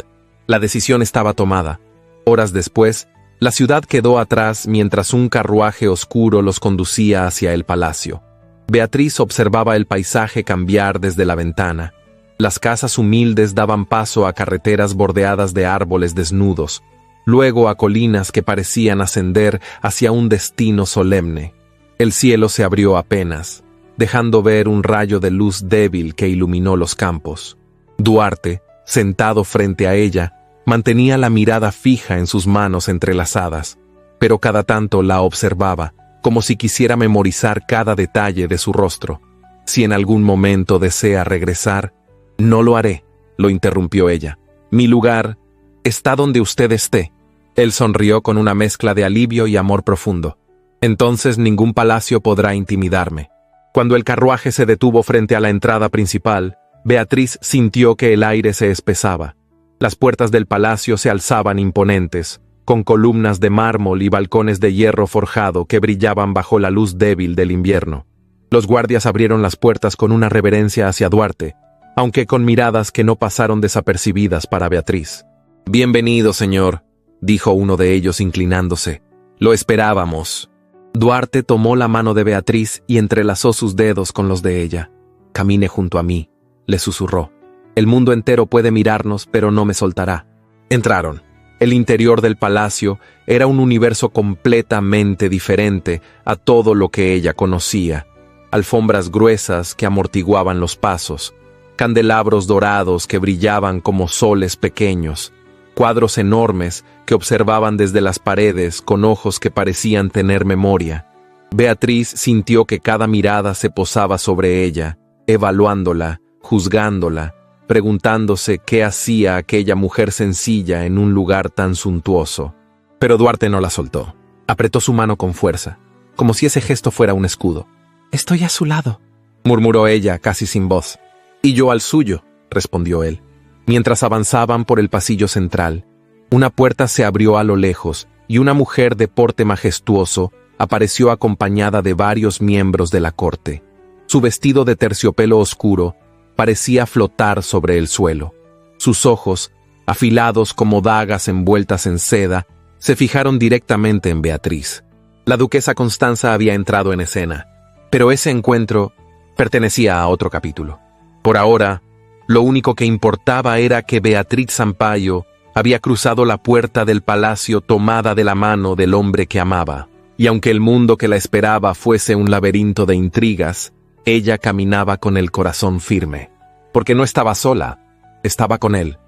La decisión estaba tomada. Horas después, la ciudad quedó atrás mientras un carruaje oscuro los conducía hacia el palacio. Beatriz observaba el paisaje cambiar desde la ventana. Las casas humildes daban paso a carreteras bordeadas de árboles desnudos, luego a colinas que parecían ascender hacia un destino solemne. El cielo se abrió apenas, dejando ver un rayo de luz débil que iluminó los campos. Duarte, sentado frente a ella, mantenía la mirada fija en sus manos entrelazadas, pero cada tanto la observaba, como si quisiera memorizar cada detalle de su rostro. Si en algún momento desea regresar, no lo haré, lo interrumpió ella. Mi lugar está donde usted esté. Él sonrió con una mezcla de alivio y amor profundo. Entonces ningún palacio podrá intimidarme. Cuando el carruaje se detuvo frente a la entrada principal, Beatriz sintió que el aire se espesaba. Las puertas del palacio se alzaban imponentes, con columnas de mármol y balcones de hierro forjado que brillaban bajo la luz débil del invierno. Los guardias abrieron las puertas con una reverencia hacia Duarte, aunque con miradas que no pasaron desapercibidas para Beatriz. «Bienvenido, señor», dijo uno de ellos inclinándose. «Lo esperábamos». Duarte tomó la mano de Beatriz y entrelazó sus dedos con los de ella. «Camine junto a mí», le susurró. «El mundo entero puede mirarnos, pero no me soltará». Entraron. El interior del palacio era un universo completamente diferente a todo lo que ella conocía. Alfombras gruesas que amortiguaban los pasos, candelabros dorados que brillaban como soles pequeños, cuadros enormes que observaban desde las paredes con ojos que parecían tener memoria. Beatriz sintió que cada mirada se posaba sobre ella, evaluándola, juzgándola, preguntándose qué hacía aquella mujer sencilla en un lugar tan suntuoso. Pero Duarte no la soltó. Apretó su mano con fuerza, como si ese gesto fuera un escudo. «Estoy a su lado», murmuró ella casi sin voz. «Y yo al suyo», respondió él. Mientras avanzaban por el pasillo central, una puerta se abrió a lo lejos y una mujer de porte majestuoso apareció acompañada de varios miembros de la corte. Su vestido de terciopelo oscuro parecía flotar sobre el suelo. Sus ojos, afilados como dagas envueltas en seda, se fijaron directamente en Beatriz. La duquesa Constanza había entrado en escena, pero ese encuentro pertenecía a otro capítulo. Por ahora, lo único que importaba era que Beatriz Sampaio había cruzado la puerta del palacio tomada de la mano del hombre que amaba, y aunque el mundo que la esperaba fuese un laberinto de intrigas, ella caminaba con el corazón firme, porque no estaba sola, estaba con él.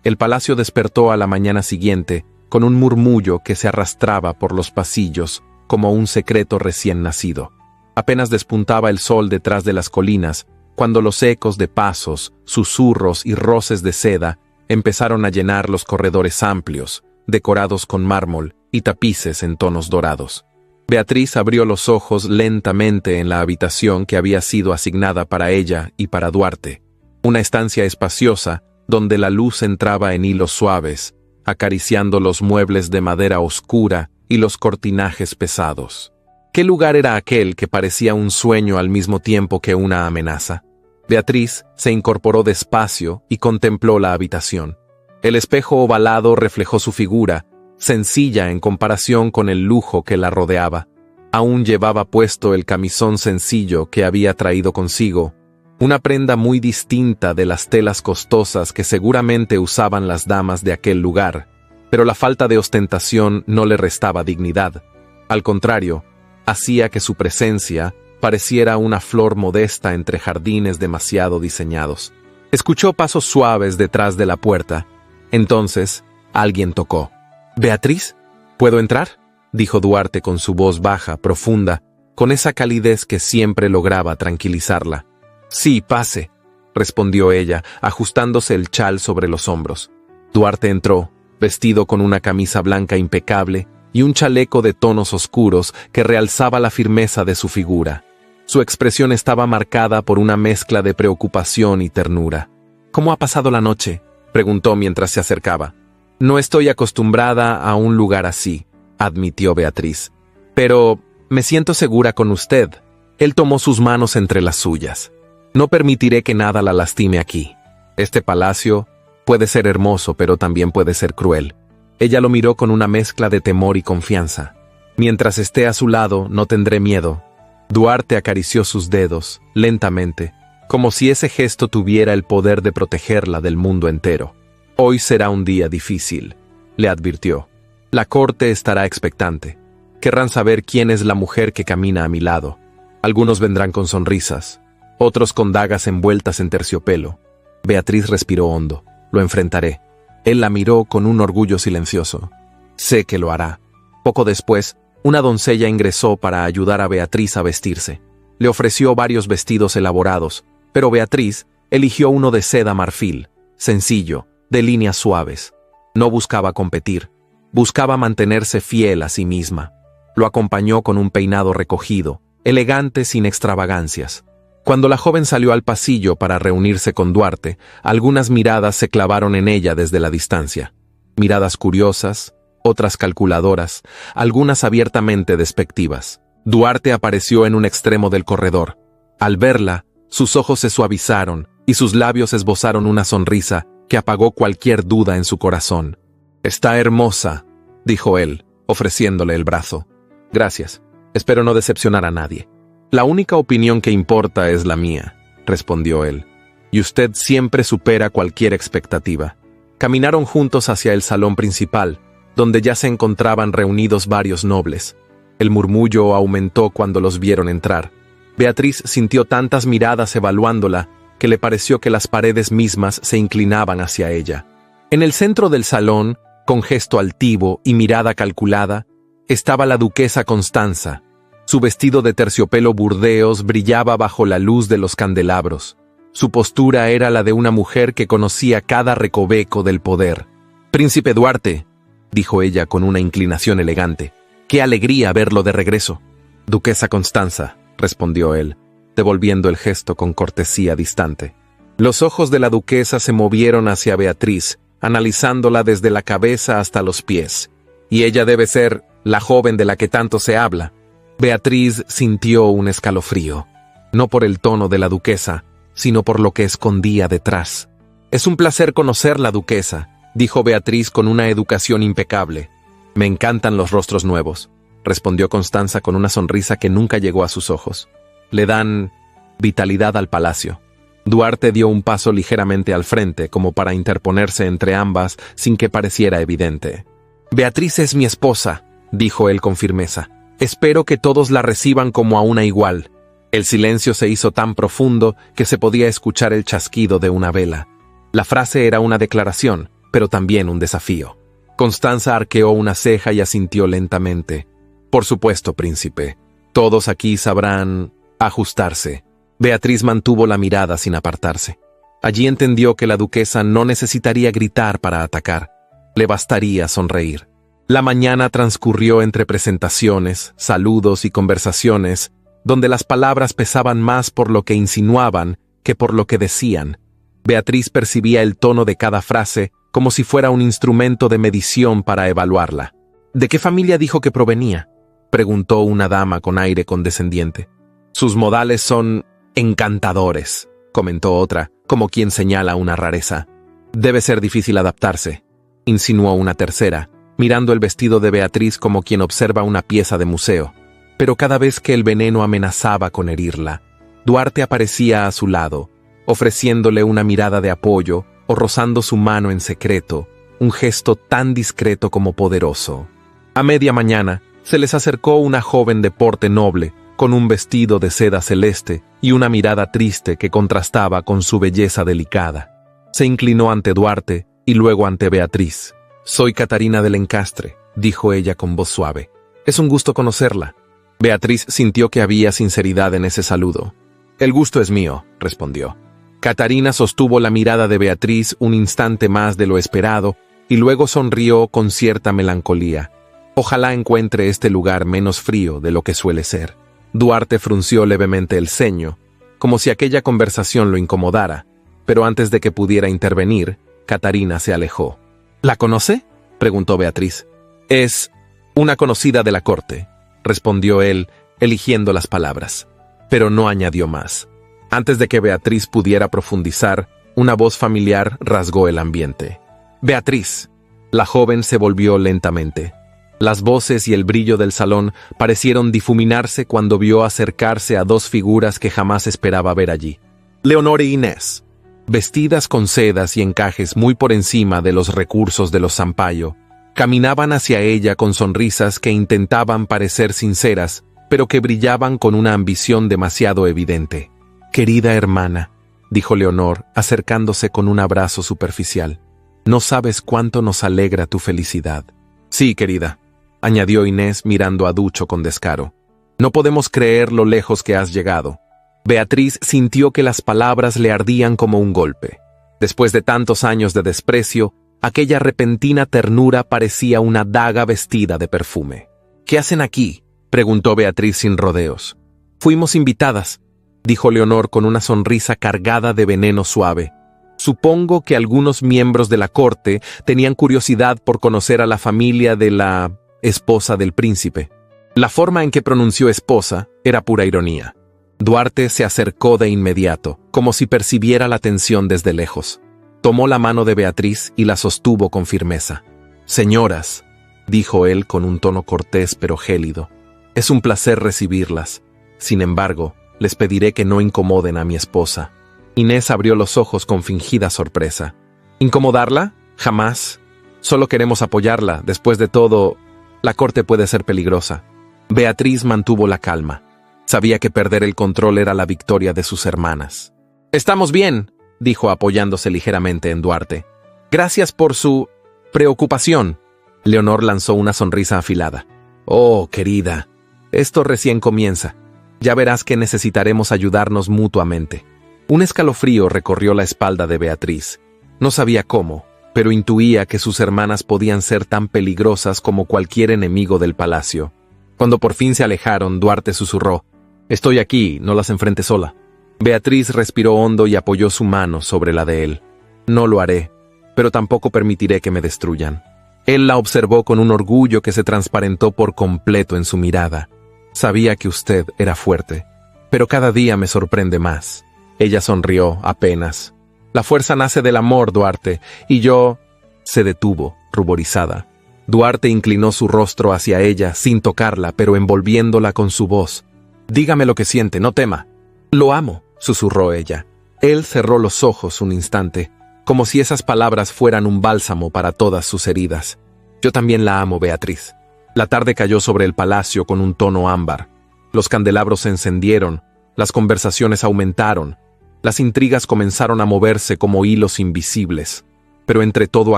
El palacio despertó a la mañana siguiente con un murmullo que se arrastraba por los pasillos como un secreto recién nacido. Apenas despuntaba el sol detrás de las colinas, cuando los ecos de pasos, susurros y roces de seda empezaron a llenar los corredores amplios, decorados con mármol y tapices en tonos dorados. Beatriz abrió los ojos lentamente en la habitación que había sido asignada para ella y para Duarte, una estancia espaciosa donde la luz entraba en hilos suaves, acariciando los muebles de madera oscura y los cortinajes pesados. ¿Qué lugar era aquel que parecía un sueño al mismo tiempo que una amenaza? Beatriz se incorporó despacio y contempló la habitación. El espejo ovalado reflejó su figura, sencilla en comparación con el lujo que la rodeaba. Aún llevaba puesto el camisón sencillo que había traído consigo, una prenda muy distinta de las telas costosas que seguramente usaban las damas de aquel lugar, pero la falta de ostentación no le restaba dignidad. Al contrario, hacía que su presencia pareciera una flor modesta entre jardines demasiado diseñados. Escuchó pasos suaves detrás de la puerta. Entonces, alguien tocó. «¿Beatriz? ¿Puedo entrar?», dijo Duarte con su voz baja, profunda, con esa calidez que siempre lograba tranquilizarla. «Sí, pase», respondió ella, ajustándose el chal sobre los hombros. Duarte entró, vestido con una camisa blanca impecable y un chaleco de tonos oscuros que realzaba la firmeza de su figura. Su expresión estaba marcada por una mezcla de preocupación y ternura. «¿Cómo ha pasado la noche?», preguntó mientras se acercaba. «No estoy acostumbrada a un lugar así», admitió Beatriz. «Pero me siento segura con usted». Él tomó sus manos entre las suyas. «No permitiré que nada la lastime aquí. Este palacio puede ser hermoso, pero también puede ser cruel». Ella lo miró con una mezcla de temor y confianza. «Mientras esté a su lado, no tendré miedo». Duarte acarició sus dedos, lentamente, como si ese gesto tuviera el poder de protegerla del mundo entero. «Hoy será un día difícil», le advirtió. «La corte estará expectante. Querrán saber quién es la mujer que camina a mi lado. Algunos vendrán con sonrisas, otros con dagas envueltas en terciopelo». Beatriz respiró hondo. «Lo enfrentaré». Él la miró con un orgullo silencioso. «Sé que lo hará». Poco después, una doncella ingresó para ayudar a Beatriz a vestirse. Le ofreció varios vestidos elaborados, pero Beatriz eligió uno de seda marfil, sencillo, de líneas suaves. No buscaba competir, buscaba mantenerse fiel a sí misma. Lo acompañó con un peinado recogido, elegante sin extravagancias. Cuando la joven salió al pasillo para reunirse con Duarte, algunas miradas se clavaron en ella desde la distancia. Miradas curiosas, otras calculadoras, algunas abiertamente despectivas. Duarte apareció en un extremo del corredor. Al verla, sus ojos se suavizaron y sus labios esbozaron una sonrisa que apagó cualquier duda en su corazón. «Está hermosa», dijo él, ofreciéndole el brazo. «Gracias. Espero no decepcionar a nadie». «La única opinión que importa es la mía», respondió él. «Y usted siempre supera cualquier expectativa». Caminaron juntos hacia el salón principal, donde ya se encontraban reunidos varios nobles. El murmullo aumentó cuando los vieron entrar. Beatriz sintió tantas miradas evaluándola que le pareció que las paredes mismas se inclinaban hacia ella. En el centro del salón, con gesto altivo y mirada calculada, estaba la duquesa Constanza. Su vestido de terciopelo burdeos brillaba bajo la luz de los candelabros. Su postura era la de una mujer que conocía cada recoveco del poder. «Príncipe Duarte», dijo ella con una inclinación elegante, «qué alegría verlo de regreso». «Duquesa Constanza», respondió él, devolviendo el gesto con cortesía distante. Los ojos de la duquesa se movieron hacia Beatriz, analizándola desde la cabeza hasta los pies. «Y ella debe ser la joven de la que tanto se habla». Beatriz sintió un escalofrío, no por el tono de la duquesa, sino por lo que escondía detrás. «Es un placer conocerla, duquesa», dijo Beatriz con una educación impecable. «Me encantan los rostros nuevos», respondió Constanza con una sonrisa que nunca llegó a sus ojos. «Le dan vitalidad al palacio». Duarte dio un paso ligeramente al frente, como para interponerse entre ambas sin que pareciera evidente. «Beatriz es mi esposa», dijo él con firmeza. «Espero que todos la reciban como a una igual». El silencio se hizo tan profundo que se podía escuchar el chasquido de una vela. La frase era una declaración, pero también un desafío. Constanza arqueó una ceja y asintió lentamente. «Por supuesto, príncipe. Todos aquí sabrán ajustarse». Beatriz mantuvo la mirada sin apartarse. Allí entendió que la duquesa no necesitaría gritar para atacar. Le bastaría sonreír. La mañana transcurrió entre presentaciones, saludos y conversaciones, donde las palabras pesaban más por lo que insinuaban que por lo que decían. Beatriz percibía el tono de cada frase como si fuera un instrumento de medición para evaluarla. «¿De qué familia dijo que provenía?», preguntó una dama con aire condescendiente. «Sus modales son encantadores», comentó otra, como quien señala una rareza. «Debe ser difícil adaptarse», insinuó una tercera, mirando el vestido de Beatriz como quien observa una pieza de museo. Pero cada vez que el veneno amenazaba con herirla, Duarte aparecía a su lado, ofreciéndole una mirada de apoyo o rozando su mano en secreto, un gesto tan discreto como poderoso. A media mañana, se les acercó una joven de porte noble, con un vestido de seda celeste y una mirada triste que contrastaba con su belleza delicada. Se inclinó ante Duarte y luego ante Beatriz. «Soy Catarina del Encastre», dijo ella con voz suave. «Es un gusto conocerla». Beatriz sintió que había sinceridad en ese saludo. «El gusto es mío», respondió. Catarina sostuvo la mirada de Beatriz un instante más de lo esperado y luego sonrió con cierta melancolía. Ojalá encuentre este lugar menos frío de lo que suele ser. Duarte frunció levemente el ceño, como si aquella conversación lo incomodara, pero antes de que pudiera intervenir, Catarina se alejó. ¿La conoce?, preguntó Beatriz. Es una conocida de la corte, respondió él, eligiendo las palabras, pero no añadió más. Antes de que Beatriz pudiera profundizar, una voz familiar rasgó el ambiente. «Beatriz». La joven se volvió lentamente. Las voces y el brillo del salón parecieron difuminarse cuando vio acercarse a dos figuras que jamás esperaba ver allí. Leonor e Inés, vestidas con sedas y encajes muy por encima de los recursos de los Sampaio, caminaban hacia ella con sonrisas que intentaban parecer sinceras, pero que brillaban con una ambición demasiado evidente. «Querida hermana», dijo Leonor, acercándose con un abrazo superficial, «no sabes cuánto nos alegra tu felicidad». «Sí, querida», añadió Inés mirando a Ducho con descaro. «No podemos creer lo lejos que has llegado». Beatriz sintió que las palabras le ardían como un golpe. Después de tantos años de desprecio, aquella repentina ternura parecía una daga vestida de perfume. «¿Qué hacen aquí?», preguntó Beatriz sin rodeos. «Fuimos invitadas», dijo Leonor con una sonrisa cargada de veneno suave. «Supongo que algunos miembros de la corte tenían curiosidad por conocer a la familia de la esposa del príncipe». La forma en que pronunció esposa era pura ironía. Duarte se acercó de inmediato, como si percibiera la tensión desde lejos. Tomó la mano de Beatriz y la sostuvo con firmeza. «Señoras», dijo él con un tono cortés pero gélido, «es un placer recibirlas. Sin embargo, les pediré que no incomoden a mi esposa». Inés abrió los ojos con fingida sorpresa. «¿Incomodarla? Jamás. Solo queremos apoyarla. Después de todo, la corte puede ser peligrosa». Beatriz mantuvo la calma. Sabía que perder el control era la victoria de sus hermanas. «Estamos bien», dijo apoyándose ligeramente en Duarte. «Gracias por su preocupación». Leonor lanzó una sonrisa afilada. «Oh, querida, esto recién comienza. Ya verás que necesitaremos ayudarnos mutuamente». Un escalofrío recorrió la espalda de Beatriz. No sabía cómo, pero intuía que sus hermanas podían ser tan peligrosas como cualquier enemigo del palacio. Cuando por fin se alejaron, Duarte susurró: «Estoy aquí, no las enfrente sola». Beatriz respiró hondo y apoyó su mano sobre la de él. «No lo haré, pero tampoco permitiré que me destruyan». Él la observó con un orgullo que se transparentó por completo en su mirada. «Sabía que usted era fuerte, pero cada día me sorprende más». Ella sonrió apenas. «La fuerza nace del amor, Duarte, y yo...» Se detuvo, ruborizada. Duarte inclinó su rostro hacia ella, sin tocarla, pero envolviéndola con su voz. «Dígame lo que siente, no tema». «Lo amo», susurró ella. Él cerró los ojos un instante, como si esas palabras fueran un bálsamo para todas sus heridas. «Yo también la amo, Beatriz». La tarde cayó sobre el palacio con un tono ámbar. Los candelabros se encendieron, las conversaciones aumentaron, las intrigas comenzaron a moverse como hilos invisibles. Pero entre todo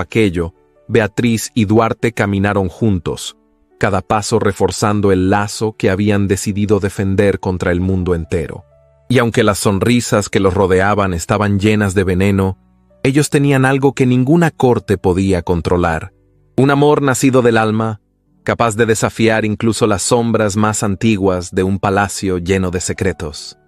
aquello, Beatriz y Duarte caminaron juntos, cada paso reforzando el lazo que habían decidido defender contra el mundo entero. Y aunque las sonrisas que los rodeaban estaban llenas de veneno, ellos tenían algo que ninguna corte podía controlar. Un amor nacido del alma, capaz de desafiar incluso las sombras más antiguas de un palacio lleno de secretos.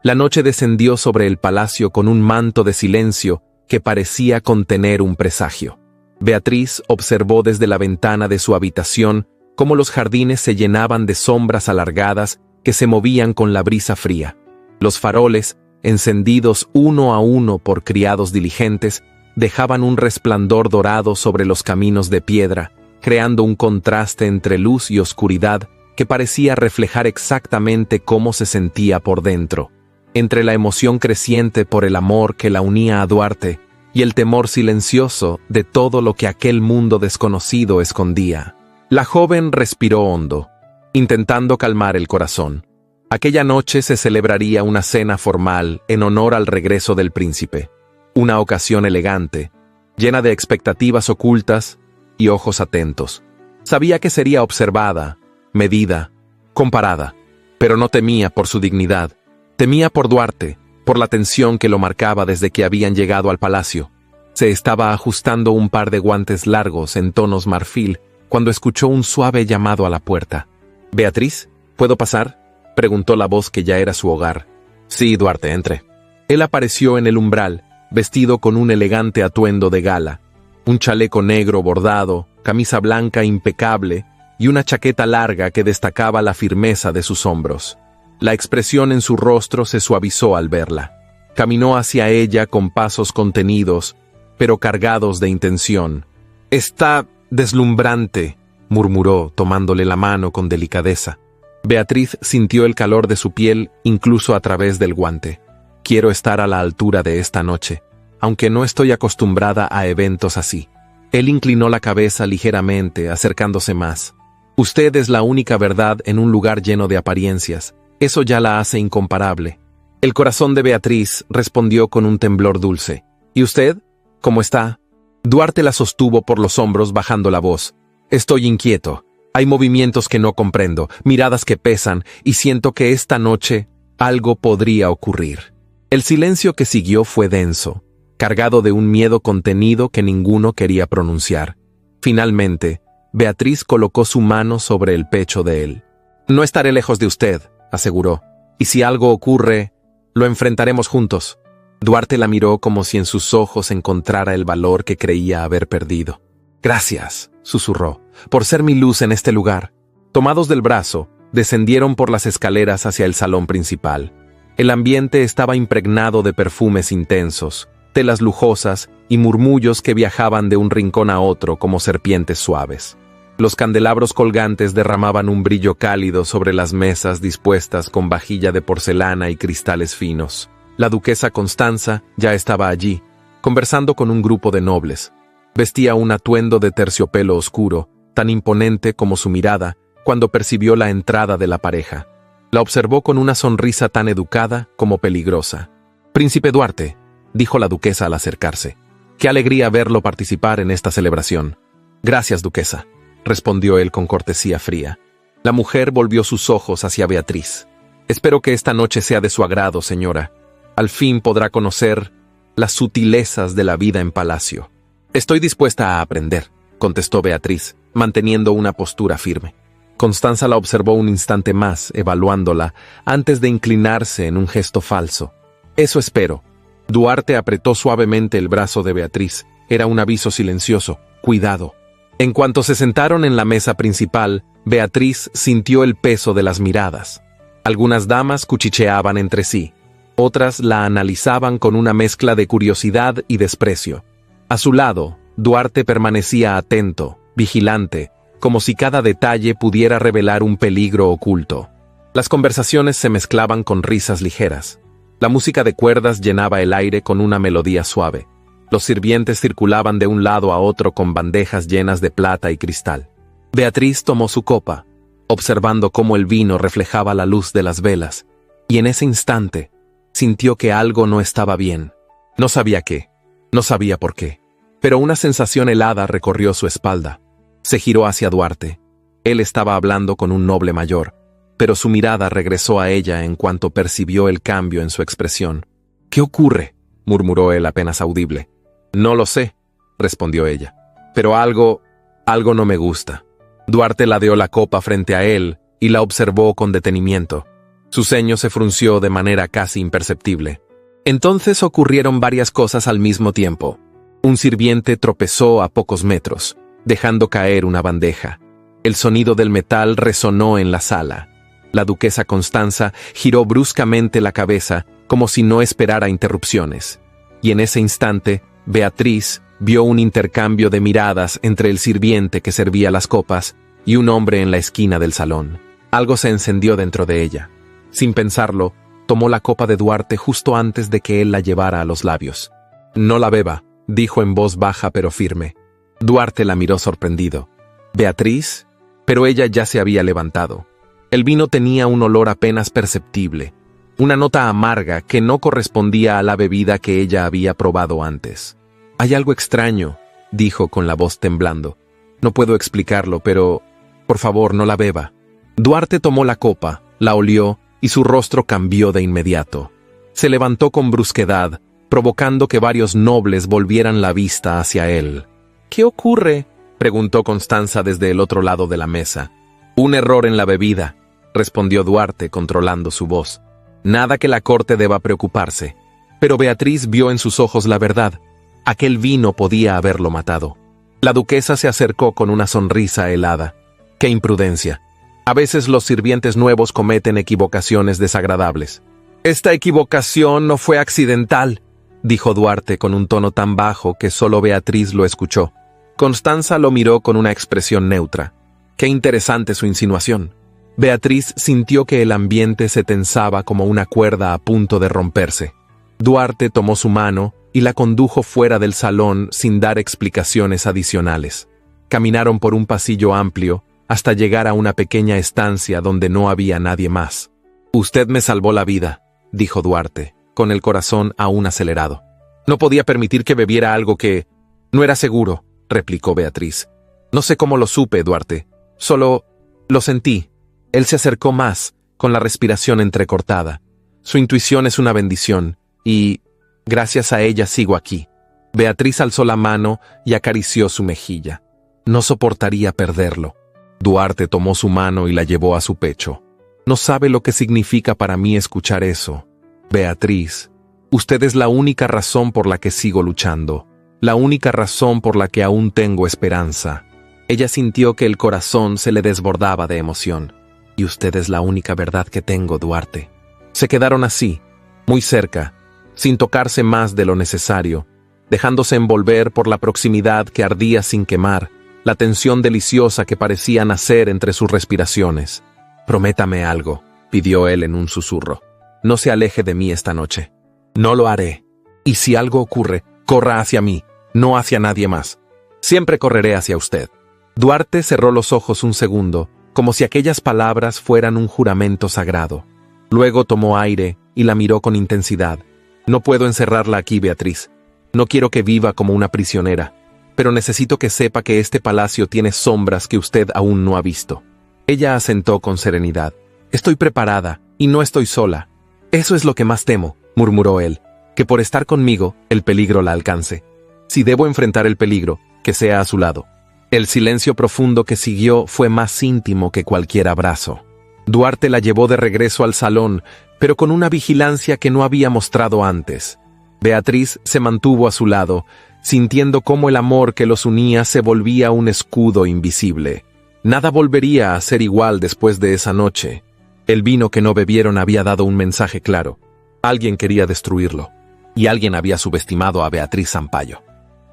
La noche descendió sobre el palacio con un manto de silencio que parecía contener un presagio. Beatriz observó desde la ventana de su habitación cómo los jardines se llenaban de sombras alargadas que se movían con la brisa fría. Los faroles, encendidos uno a uno por criados diligentes, dejaban un resplandor dorado sobre los caminos de piedra, creando un contraste entre luz y oscuridad que parecía reflejar exactamente cómo se sentía por dentro. Entre la emoción creciente por el amor que la unía a Duarte y el temor silencioso de todo lo que aquel mundo desconocido escondía, la joven respiró hondo, intentando calmar el corazón. Aquella noche se celebraría una cena formal en honor al regreso del príncipe, una ocasión elegante, llena de expectativas ocultas y ojos atentos. Sabía que sería observada, medida, comparada, pero no temía por su dignidad, temía por Duarte, por la tensión que lo marcaba desde que habían llegado al palacio. Se estaba ajustando un par de guantes largos en tonos marfil cuando escuchó un suave llamado a la puerta. «¿Beatriz? ¿Puedo pasar?», preguntó la voz que ya era su hogar. «Sí, Duarte, entre». Él apareció en el umbral, vestido con un elegante atuendo de gala, un chaleco negro bordado, camisa blanca impecable y una chaqueta larga que destacaba la firmeza de sus hombros. La expresión en su rostro se suavizó al verla. Caminó hacia ella con pasos contenidos, pero cargados de intención. «Está deslumbrante», murmuró, tomándole la mano con delicadeza. Beatriz sintió el calor de su piel incluso a través del guante. «Quiero estar a la altura de esta noche, aunque no estoy acostumbrada a eventos así». Él inclinó la cabeza ligeramente, acercándose más. «Usted es la única verdad en un lugar lleno de apariencias. Eso ya la hace incomparable». El corazón de Beatriz respondió con un temblor dulce. «¿Y usted? ¿Cómo está?». Duarte la sostuvo por los hombros bajando la voz. «Estoy inquieto. Hay movimientos que no comprendo, miradas que pesan, y siento que esta noche algo podría ocurrir». El silencio que siguió fue denso, cargado de un miedo contenido que ninguno quería pronunciar. Finalmente, Beatriz colocó su mano sobre el pecho de él. «No estaré lejos de usted», aseguró, «y si algo ocurre, lo enfrentaremos juntos». Duarte la miró como si en sus ojos encontrara el valor que creía haber perdido. «Gracias», susurró, «por ser mi luz en este lugar». Tomados del brazo, descendieron por las escaleras hacia el salón principal. El ambiente estaba impregnado de perfumes intensos, telas lujosas y murmullos que viajaban de un rincón a otro como serpientes suaves. Los candelabros colgantes derramaban un brillo cálido sobre las mesas dispuestas con vajilla de porcelana y cristales finos. La duquesa Constanza ya estaba allí, conversando con un grupo de nobles. Vestía un atuendo de terciopelo oscuro, tan imponente como su mirada, cuando percibió la entrada de la pareja. La observó con una sonrisa tan educada como peligrosa. «Príncipe Duarte», dijo la duquesa al acercarse. «Qué alegría verlo participar en esta celebración». «Gracias, duquesa», respondió él con cortesía fría. La mujer volvió sus ojos hacia Beatriz. «Espero que esta noche sea de su agrado, señora. Al fin podrá conocer las sutilezas de la vida en palacio». «Estoy dispuesta a aprender», contestó Beatriz, manteniendo una postura firme. Constanza la observó un instante más, evaluándola, antes de inclinarse en un gesto falso. «Eso espero». Duarte apretó suavemente el brazo de Beatriz. Era un aviso silencioso. «Cuidado». En cuanto se sentaron en la mesa principal, Beatriz sintió el peso de las miradas. Algunas damas cuchicheaban entre sí. Otras la analizaban con una mezcla de curiosidad y desprecio. A su lado, Duarte permanecía atento, vigilante, como si cada detalle pudiera revelar un peligro oculto. Las conversaciones se mezclaban con risas ligeras. La música de cuerdas llenaba el aire con una melodía suave. Los sirvientes circulaban de un lado a otro con bandejas llenas de plata y cristal. Beatriz tomó su copa, observando cómo el vino reflejaba la luz de las velas, y en ese instante sintió que algo no estaba bien. No sabía qué, no sabía por qué, pero una sensación helada recorrió su espalda. Se giró hacia Duarte. Él estaba hablando con un noble mayor, pero su mirada regresó a ella en cuanto percibió el cambio en su expresión. «¿Qué ocurre?», murmuró él apenas audible. «No lo sé», respondió ella, «pero algo no me gusta». Duarte ladeó la copa frente a él y la observó con detenimiento. Su ceño se frunció de manera casi imperceptible. Entonces ocurrieron varias cosas al mismo tiempo. Un sirviente tropezó a pocos metros, dejando caer una bandeja. El sonido del metal resonó en la sala. La duquesa Constanza giró bruscamente la cabeza como si no esperara interrupciones. Y en ese instante, Beatriz vio un intercambio de miradas entre el sirviente que servía las copas y un hombre en la esquina del salón. Algo se encendió dentro de ella. Sin pensarlo, tomó la copa de Duarte justo antes de que él la llevara a los labios. «No la beba», dijo en voz baja pero firme. Duarte la miró sorprendido. «¿Beatriz?», pero ella ya se había levantado. El vino tenía un olor apenas perceptible, una nota amarga que no correspondía a la bebida que ella había probado antes. «Hay algo extraño», dijo con la voz temblando. «No puedo explicarlo, pero, por favor, no la beba». Duarte tomó la copa, la olió y su rostro cambió de inmediato. Se levantó con brusquedad, provocando que varios nobles volvieran la vista hacia él. ¿Qué ocurre?, preguntó Constanza desde el otro lado de la mesa. Un error en la bebida, respondió Duarte controlando su voz. Nada que la corte deba preocuparse. Pero Beatriz vio en sus ojos la verdad. Aquel vino podía haberlo matado. La duquesa se acercó con una sonrisa helada. ¡Qué imprudencia! A veces los sirvientes nuevos cometen equivocaciones desagradables. Esta equivocación no fue accidental, dijo Duarte con un tono tan bajo que solo Beatriz lo escuchó. Constanza lo miró con una expresión neutra. Qué interesante su insinuación. Beatriz sintió que el ambiente se tensaba como una cuerda a punto de romperse. Duarte tomó su mano y la condujo fuera del salón sin dar explicaciones adicionales. Caminaron por un pasillo amplio hasta llegar a una pequeña estancia donde no había nadie más. «Usted me salvó la vida», dijo Duarte, con el corazón aún acelerado. «No podía permitir que bebiera algo que no era seguro», replicó Beatriz. «No sé cómo lo supe, Duarte. Solo lo sentí». Él se acercó más, con la respiración entrecortada. Su intuición es una bendición, y gracias a ella sigo aquí. Beatriz alzó la mano y acarició su mejilla. No soportaría perderlo. Duarte tomó su mano y la llevó a su pecho. No sabe lo que significa para mí escuchar eso. Beatriz, usted es la única razón por la que sigo luchando, la única razón por la que aún tengo esperanza. Ella sintió que el corazón se le desbordaba de emoción. Y usted es la única verdad que tengo, Duarte. Se quedaron así, muy cerca, sin tocarse más de lo necesario, dejándose envolver por la proximidad que ardía sin quemar, la tensión deliciosa que parecía nacer entre sus respiraciones. «Prométame algo», pidió él en un susurro. «No se aleje de mí esta noche». «No lo haré. Y si algo ocurre, corra hacia mí, no hacia nadie más. Siempre correré hacia usted». Duarte cerró los ojos un segundo, como si aquellas palabras fueran un juramento sagrado. Luego tomó aire y la miró con intensidad. «No puedo encerrarla aquí, Beatriz. No quiero que viva como una prisionera. Pero necesito que sepa que este palacio tiene sombras que usted aún no ha visto». Ella asentó con serenidad. «Estoy preparada, y no estoy sola. Eso es lo que más temo», murmuró él, «que por estar conmigo, el peligro la alcance. Si debo enfrentar el peligro, que sea a su lado». El silencio profundo que siguió fue más íntimo que cualquier abrazo. Duarte la llevó de regreso al salón, pero con una vigilancia que no había mostrado antes. Beatriz se mantuvo a su lado, sintiendo cómo el amor que los unía se volvía un escudo invisible. Nada volvería a ser igual después de esa noche. El vino que no bebieron había dado un mensaje claro. Alguien quería destruirlo, y alguien había subestimado a Beatriz Sampaio.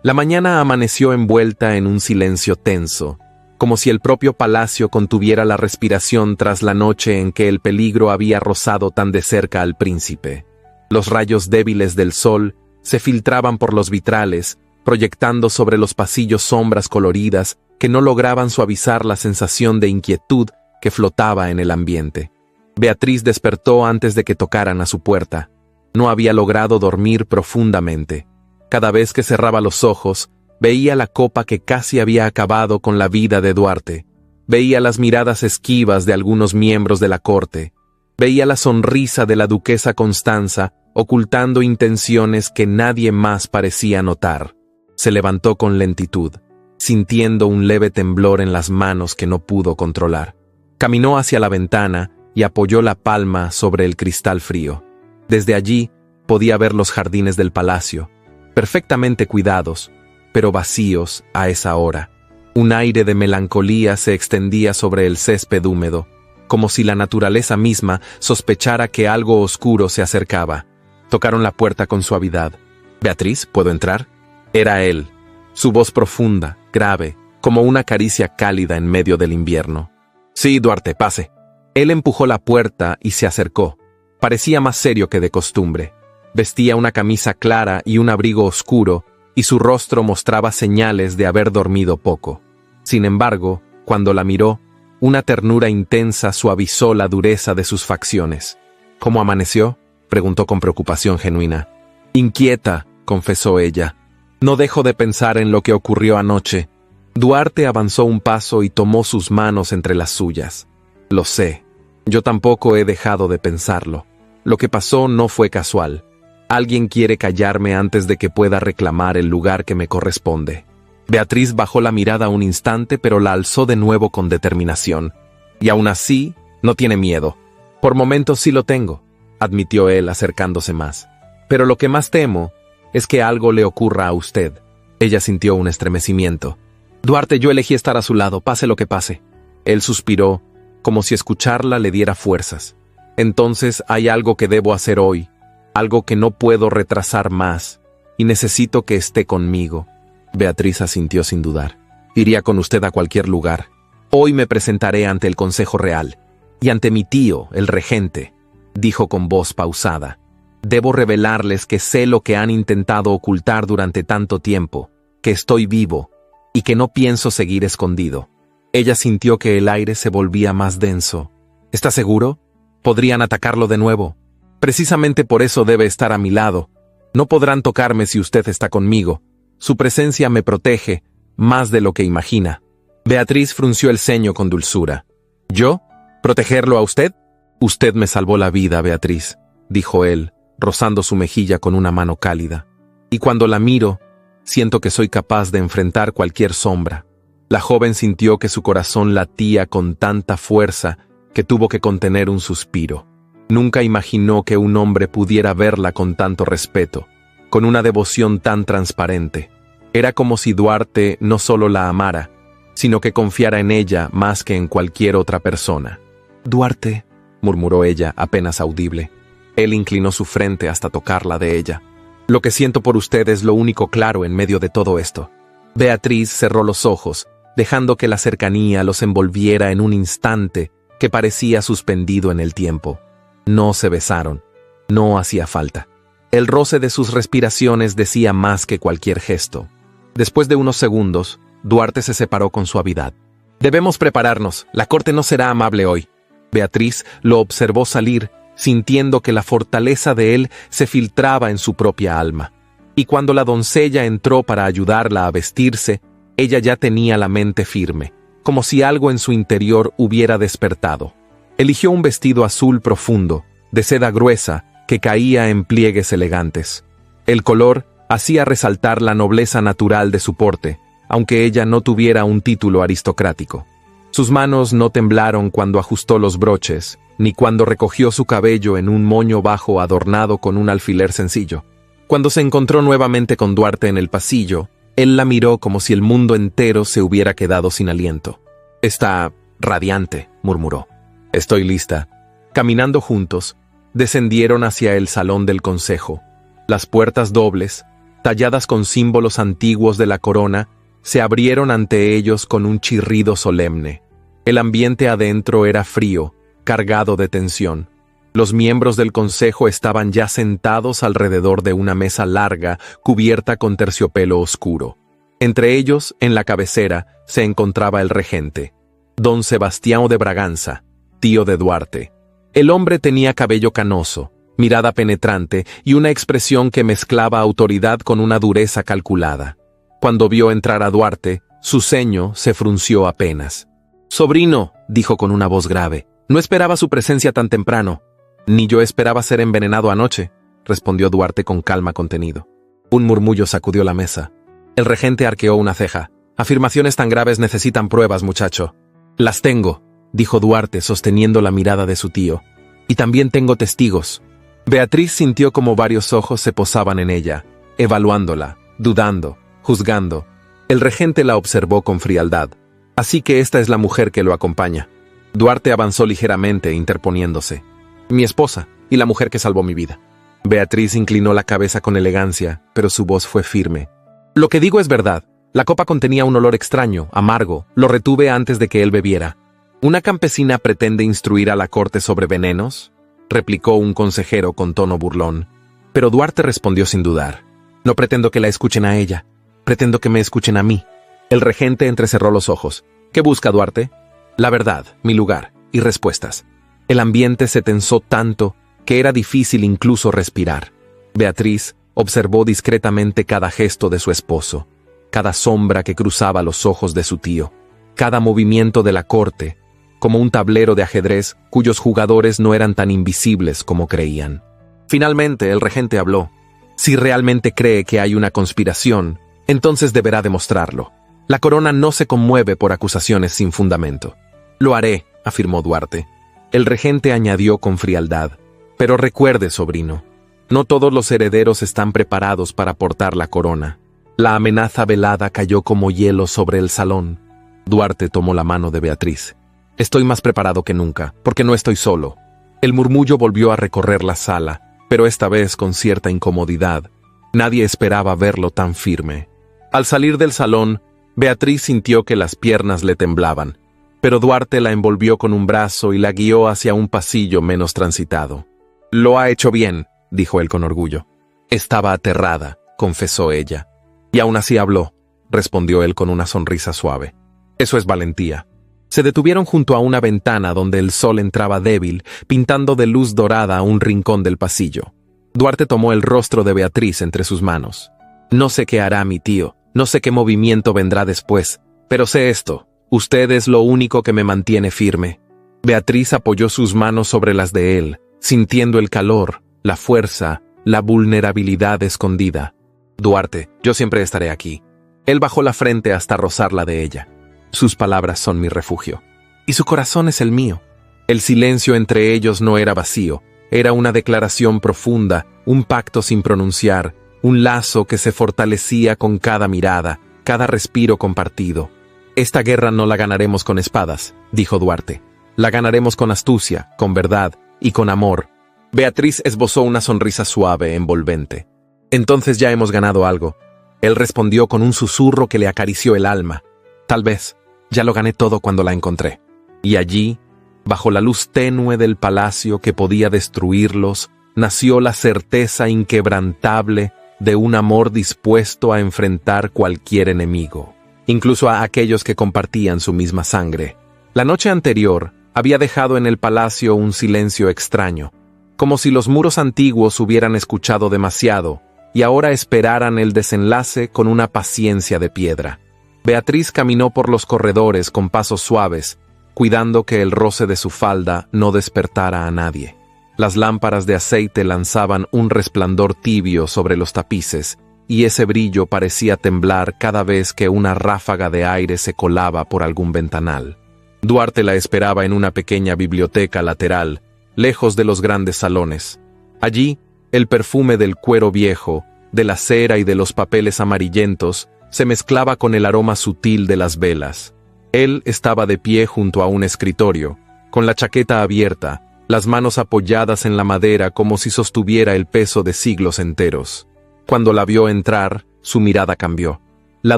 La mañana amaneció envuelta en un silencio tenso, como si el propio palacio contuviera la respiración tras la noche en que el peligro había rozado tan de cerca al príncipe. Los rayos débiles del sol se filtraban por los vitrales, proyectando sobre los pasillos sombras coloridas que no lograban suavizar la sensación de inquietud que flotaba en el ambiente. Beatriz despertó antes de que tocaran a su puerta. No había logrado dormir profundamente. Cada vez que cerraba los ojos, veía la copa que casi había acabado con la vida de Duarte. Veía las miradas esquivas de algunos miembros de la corte. Veía la sonrisa de la duquesa Constanza, ocultando intenciones que nadie más parecía notar. Se levantó con lentitud, sintiendo un leve temblor en las manos que no pudo controlar. Caminó hacia la ventana y apoyó la palma sobre el cristal frío. Desde allí podía ver los jardines del palacio, perfectamente cuidados, pero vacíos a esa hora. Un aire de melancolía se extendía sobre el césped húmedo, como si la naturaleza misma sospechara que algo oscuro se acercaba. Tocaron la puerta con suavidad. «Beatriz, ¿puedo entrar?» Era él, su voz profunda, grave, como una caricia cálida en medio del invierno. «Sí, Duarte, pase». Él empujó la puerta y se acercó. Parecía más serio que de costumbre. Vestía una camisa clara y un abrigo oscuro, y su rostro mostraba señales de haber dormido poco. Sin embargo, cuando la miró, una ternura intensa suavizó la dureza de sus facciones. «¿Cómo amaneció?», preguntó con preocupación genuina. «Inquieta», confesó ella. «No dejo de pensar en lo que ocurrió anoche». Duarte avanzó un paso y tomó sus manos entre las suyas. «Lo sé. Yo tampoco he dejado de pensarlo. Lo que pasó no fue casual. Alguien quiere callarme antes de que pueda reclamar el lugar que me corresponde. Beatriz bajó la mirada un instante, pero la alzó de nuevo con determinación. Y aún así, no tiene miedo. Por momentos sí lo tengo, admitió él acercándose más. Pero lo que más temo es que algo le ocurra a usted. Ella sintió un estremecimiento. Duarte, yo elegí estar a su lado, pase lo que pase. Él suspiró, como si escucharla le diera fuerzas. Entonces hay algo que debo hacer hoy, algo que no puedo retrasar más, y necesito que esté conmigo. Beatriz asintió sin dudar. Iría con usted a cualquier lugar. Hoy me presentaré ante el Consejo Real, y ante mi tío, el regente, dijo con voz pausada. Debo revelarles que sé lo que han intentado ocultar durante tanto tiempo, que estoy vivo, y que no pienso seguir escondido. Ella sintió que el aire se volvía más denso. ¿Está seguro? Podrían atacarlo de nuevo. Precisamente por eso debe estar a mi lado. No podrán tocarme si usted está conmigo. Su presencia me protege, más de lo que imagina. Beatriz frunció el ceño con dulzura. ¿Yo? ¿Protegerlo a usted? Usted me salvó la vida, Beatriz, dijo él, rozando su mejilla con una mano cálida. Y cuando la miro, siento que soy capaz de enfrentar cualquier sombra. La joven sintió que su corazón latía con tanta fuerza que tuvo que contener un suspiro. Nunca imaginó que un hombre pudiera verla con tanto respeto, con una devoción tan transparente. Era como si Duarte no solo la amara, sino que confiara en ella más que en cualquier otra persona. «Duarte», murmuró ella, apenas audible. Él inclinó su frente hasta tocarla de ella. «Lo que siento por usted es lo único claro en medio de todo esto». Beatriz cerró los ojos, dejando que la cercanía los envolviera en un instante que parecía suspendido en el tiempo. No se besaron. No hacía falta. El roce de sus respiraciones decía más que cualquier gesto. Después de unos segundos, Duarte se separó con suavidad. «Debemos prepararnos. La corte no será amable hoy». Beatriz lo observó salir, sintiendo que la fortaleza de él se filtraba en su propia alma. Y cuando la doncella entró para ayudarla a vestirse, ella ya tenía la mente firme, como si algo en su interior hubiera despertado. Eligió un vestido azul profundo, de seda gruesa, que caía en pliegues elegantes. El color hacía resaltar la nobleza natural de su porte, aunque ella no tuviera un título aristocrático. Sus manos no temblaron cuando ajustó los broches, ni cuando recogió su cabello en un moño bajo adornado con un alfiler sencillo. Cuando se encontró nuevamente con Duarte en el pasillo, él la miró como si el mundo entero se hubiera quedado sin aliento. «Está radiante», murmuró. «Estoy lista». Caminando juntos, descendieron hacia el salón del consejo. Las puertas dobles, talladas con símbolos antiguos de la corona, se abrieron ante ellos con un chirrido solemne. El ambiente adentro era frío, cargado de tensión. Los miembros del consejo estaban ya sentados alrededor de una mesa larga cubierta con terciopelo oscuro. Entre ellos, en la cabecera, se encontraba el regente, don Sebastián de Braganza, tío de Duarte. El hombre tenía cabello canoso, mirada penetrante y una expresión que mezclaba autoridad con una dureza calculada. Cuando vio entrar a Duarte, su ceño se frunció apenas. «Sobrino», dijo con una voz grave, «no esperaba su presencia tan temprano». «Ni yo esperaba ser envenenado anoche», respondió Duarte con calma contenido. Un murmullo sacudió la mesa. El regente arqueó una ceja. «Afirmaciones tan graves necesitan pruebas, muchacho». «Las tengo», dijo Duarte sosteniendo la mirada de su tío. «Y también tengo testigos». Beatriz sintió como varios ojos se posaban en ella, evaluándola, dudando, juzgando. El regente la observó con frialdad. «Así que esta es la mujer que lo acompaña». Duarte avanzó ligeramente, interponiéndose. «Mi esposa, y la mujer que salvó mi vida». Beatriz inclinó la cabeza con elegancia, pero su voz fue firme. «Lo que digo es verdad. La copa contenía un olor extraño, amargo. Lo retuve antes de que él bebiera». «¿Una campesina pretende instruir a la corte sobre venenos?», replicó un consejero con tono burlón. Pero Duarte respondió sin dudar. «No pretendo que la escuchen a ella. Pretendo que me escuchen a mí». El regente entrecerró los ojos. «¿Qué busca, Duarte?» «La verdad, mi lugar y respuestas». El ambiente se tensó tanto que era difícil incluso respirar. Beatriz observó discretamente cada gesto de su esposo, cada sombra que cruzaba los ojos de su tío, cada movimiento de la corte, como un tablero de ajedrez cuyos jugadores no eran tan invisibles como creían. Finalmente, el regente habló. Si realmente cree que hay una conspiración, entonces deberá demostrarlo. La corona no se conmueve por acusaciones sin fundamento. Lo haré, afirmó Duarte. El regente añadió con frialdad. Pero recuerde, sobrino, no todos los herederos están preparados para portar la corona. La amenaza velada cayó como hielo sobre el salón. Duarte tomó la mano de Beatriz. Estoy más preparado que nunca, porque no estoy solo. El murmullo volvió a recorrer la sala, pero esta vez con cierta incomodidad. Nadie esperaba verlo tan firme. Al salir del salón, Beatriz sintió que las piernas le temblaban, pero Duarte la envolvió con un brazo y la guió hacia un pasillo menos transitado. Lo ha hecho bien, dijo él con orgullo. Estaba aterrada, confesó ella. Y aún así habló, respondió él con una sonrisa suave. Eso es valentía. Se detuvieron junto a una ventana donde el sol entraba débil, pintando de luz dorada un rincón del pasillo. Duarte tomó el rostro de Beatriz entre sus manos. No sé qué hará mi tío, no sé qué movimiento vendrá después, pero sé esto, usted es lo único que me mantiene firme. Beatriz apoyó sus manos sobre las de él, sintiendo el calor, la fuerza, la vulnerabilidad escondida. Duarte, yo siempre estaré aquí. Él bajó la frente hasta rozarla de ella. Sus palabras son mi refugio. Y su corazón es el mío. El silencio entre ellos no era vacío, era una declaración profunda, un pacto sin pronunciar, un lazo que se fortalecía con cada mirada, cada respiro compartido. Esta guerra no la ganaremos con espadas, dijo Duarte. La ganaremos con astucia, con verdad y con amor. Beatriz esbozó una sonrisa suave, envolvente. Entonces ya hemos ganado algo. Él respondió con un susurro que le acarició el alma. Tal vez, ya lo gané todo cuando la encontré. Y allí, bajo la luz tenue del palacio que podía destruirlos, nació la certeza inquebrantable de un amor dispuesto a enfrentar cualquier enemigo, incluso a aquellos que compartían su misma sangre. La noche anterior había dejado en el palacio un silencio extraño, como si los muros antiguos hubieran escuchado demasiado y ahora esperaran el desenlace con una paciencia de piedra. Beatriz caminó por los corredores con pasos suaves, cuidando que el roce de su falda no despertara a nadie. Las lámparas de aceite lanzaban un resplandor tibio sobre los tapices, y ese brillo parecía temblar cada vez que una ráfaga de aire se colaba por algún ventanal. Duarte la esperaba en una pequeña biblioteca lateral, lejos de los grandes salones. Allí, el perfume del cuero viejo, de la cera y de los papeles amarillentos se mezclaba con el aroma sutil de las velas. Él estaba de pie junto a un escritorio, con la chaqueta abierta, las manos apoyadas en la madera como si sostuviera el peso de siglos enteros. Cuando la vio entrar, su mirada cambió. La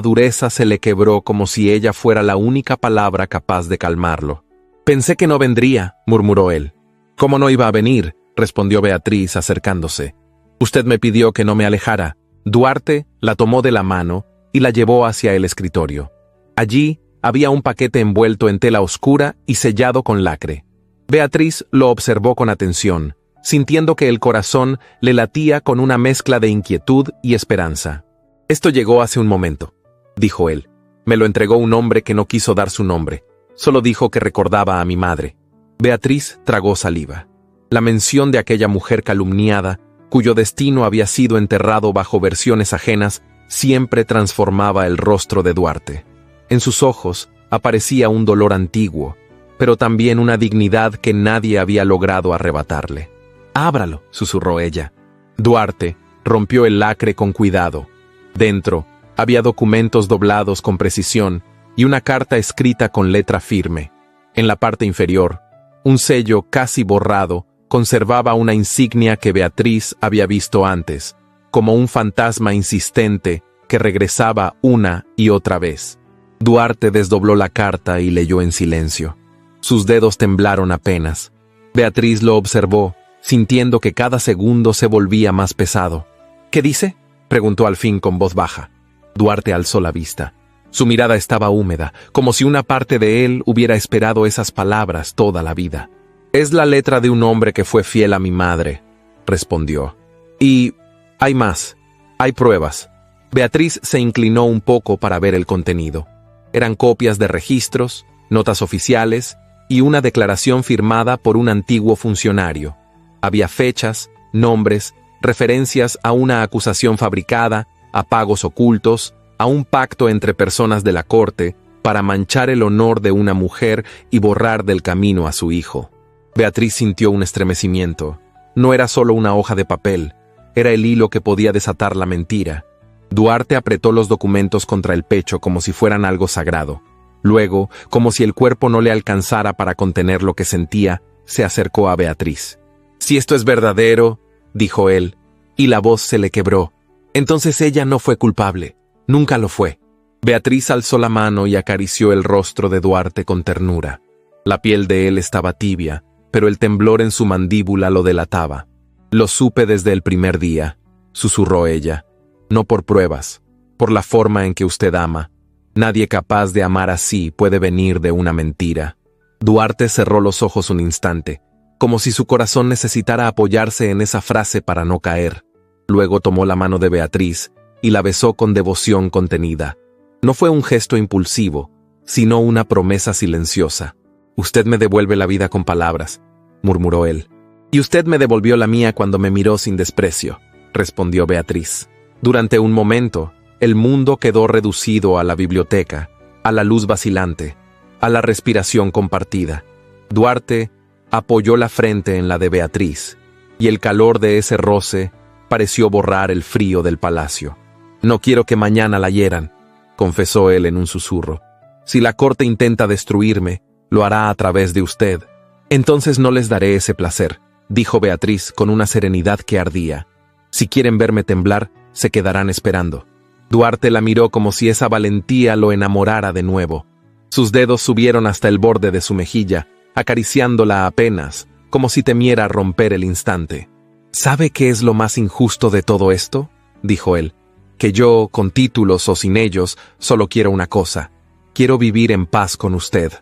dureza se le quebró como si ella fuera la única palabra capaz de calmarlo. «Pensé que no vendría», murmuró él. «¿Cómo no iba a venir?», respondió Beatriz acercándose. «Usted me pidió que no me alejara». Duarte la tomó de la mano y la llevó hacia el escritorio. Allí había un paquete envuelto en tela oscura y sellado con lacre. Beatriz lo observó con atención, sintiendo que el corazón le latía con una mezcla de inquietud y esperanza. «Esto llegó hace un momento», dijo él. «Me lo entregó un hombre que no quiso dar su nombre. Solo dijo que recordaba a mi madre». Beatriz tragó saliva. La mención de aquella mujer calumniada, cuyo destino había sido enterrado bajo versiones ajenas, siempre transformaba el rostro de Duarte. En sus ojos aparecía un dolor antiguo, pero también una dignidad que nadie había logrado arrebatarle. «Ábralo», susurró ella. Duarte rompió el lacre con cuidado. Dentro había documentos doblados con precisión y una carta escrita con letra firme. En la parte inferior, un sello casi borrado conservaba una insignia que Beatriz había visto antes, como un fantasma insistente que regresaba una y otra vez. Duarte desdobló la carta y leyó en silencio. Sus dedos temblaron apenas. Beatriz lo observó, sintiendo que cada segundo se volvía más pesado. «¿Qué dice?», preguntó al fin con voz baja. Duarte alzó la vista. Su mirada estaba húmeda, como si una parte de él hubiera esperado esas palabras toda la vida. «Es la letra de un hombre que fue fiel a mi madre», respondió. «Y hay más, hay pruebas». Beatriz se inclinó un poco para ver el contenido. Eran copias de registros, notas oficiales y una declaración firmada por un antiguo funcionario. Había fechas, nombres, referencias a una acusación fabricada, a pagos ocultos, a un pacto entre personas de la corte para manchar el honor de una mujer y borrar del camino a su hijo. Beatriz sintió un estremecimiento. No era solo una hoja de papel, era el hilo que podía desatar la mentira. Duarte apretó los documentos contra el pecho como si fueran algo sagrado. Luego, como si el cuerpo no le alcanzara para contener lo que sentía, se acercó a Beatriz. «Si esto es verdadero», dijo él, y la voz se le quebró. Entonces ella no fue culpable. Nunca lo fue. Beatriz alzó la mano y acarició el rostro de Duarte con ternura. La piel de él estaba tibia, pero el temblor en su mandíbula lo delataba. «Lo supe desde el primer día», susurró ella. «No por pruebas, por la forma en que usted ama. Nadie capaz de amar así puede venir de una mentira». Duarte cerró los ojos un instante, como si su corazón necesitara apoyarse en esa frase para no caer. Luego tomó la mano de Beatriz y la besó con devoción contenida. No fue un gesto impulsivo, sino una promesa silenciosa. «Usted me devuelve la vida con palabras», murmuró él. «Y usted me devolvió la mía cuando me miró sin desprecio», respondió Beatriz. Durante un momento, el mundo quedó reducido a la biblioteca, a la luz vacilante, a la respiración compartida. Duarte apoyó la frente en la de Beatriz, y el calor de ese roce pareció borrar el frío del palacio. «No quiero que mañana la hieran», confesó él en un susurro. «Si la corte intenta destruirme, lo hará a través de usted. Entonces no les daré ese placer», dijo Beatriz con una serenidad que ardía. «Si quieren verme temblar, se quedarán esperando». Duarte la miró como si esa valentía lo enamorara de nuevo. Sus dedos subieron hasta el borde de su mejilla, acariciándola apenas, como si temiera romper el instante. «¿Sabe qué es lo más injusto de todo esto?», dijo él. «Que yo, con títulos o sin ellos, solo quiero una cosa. Quiero vivir en paz con usted».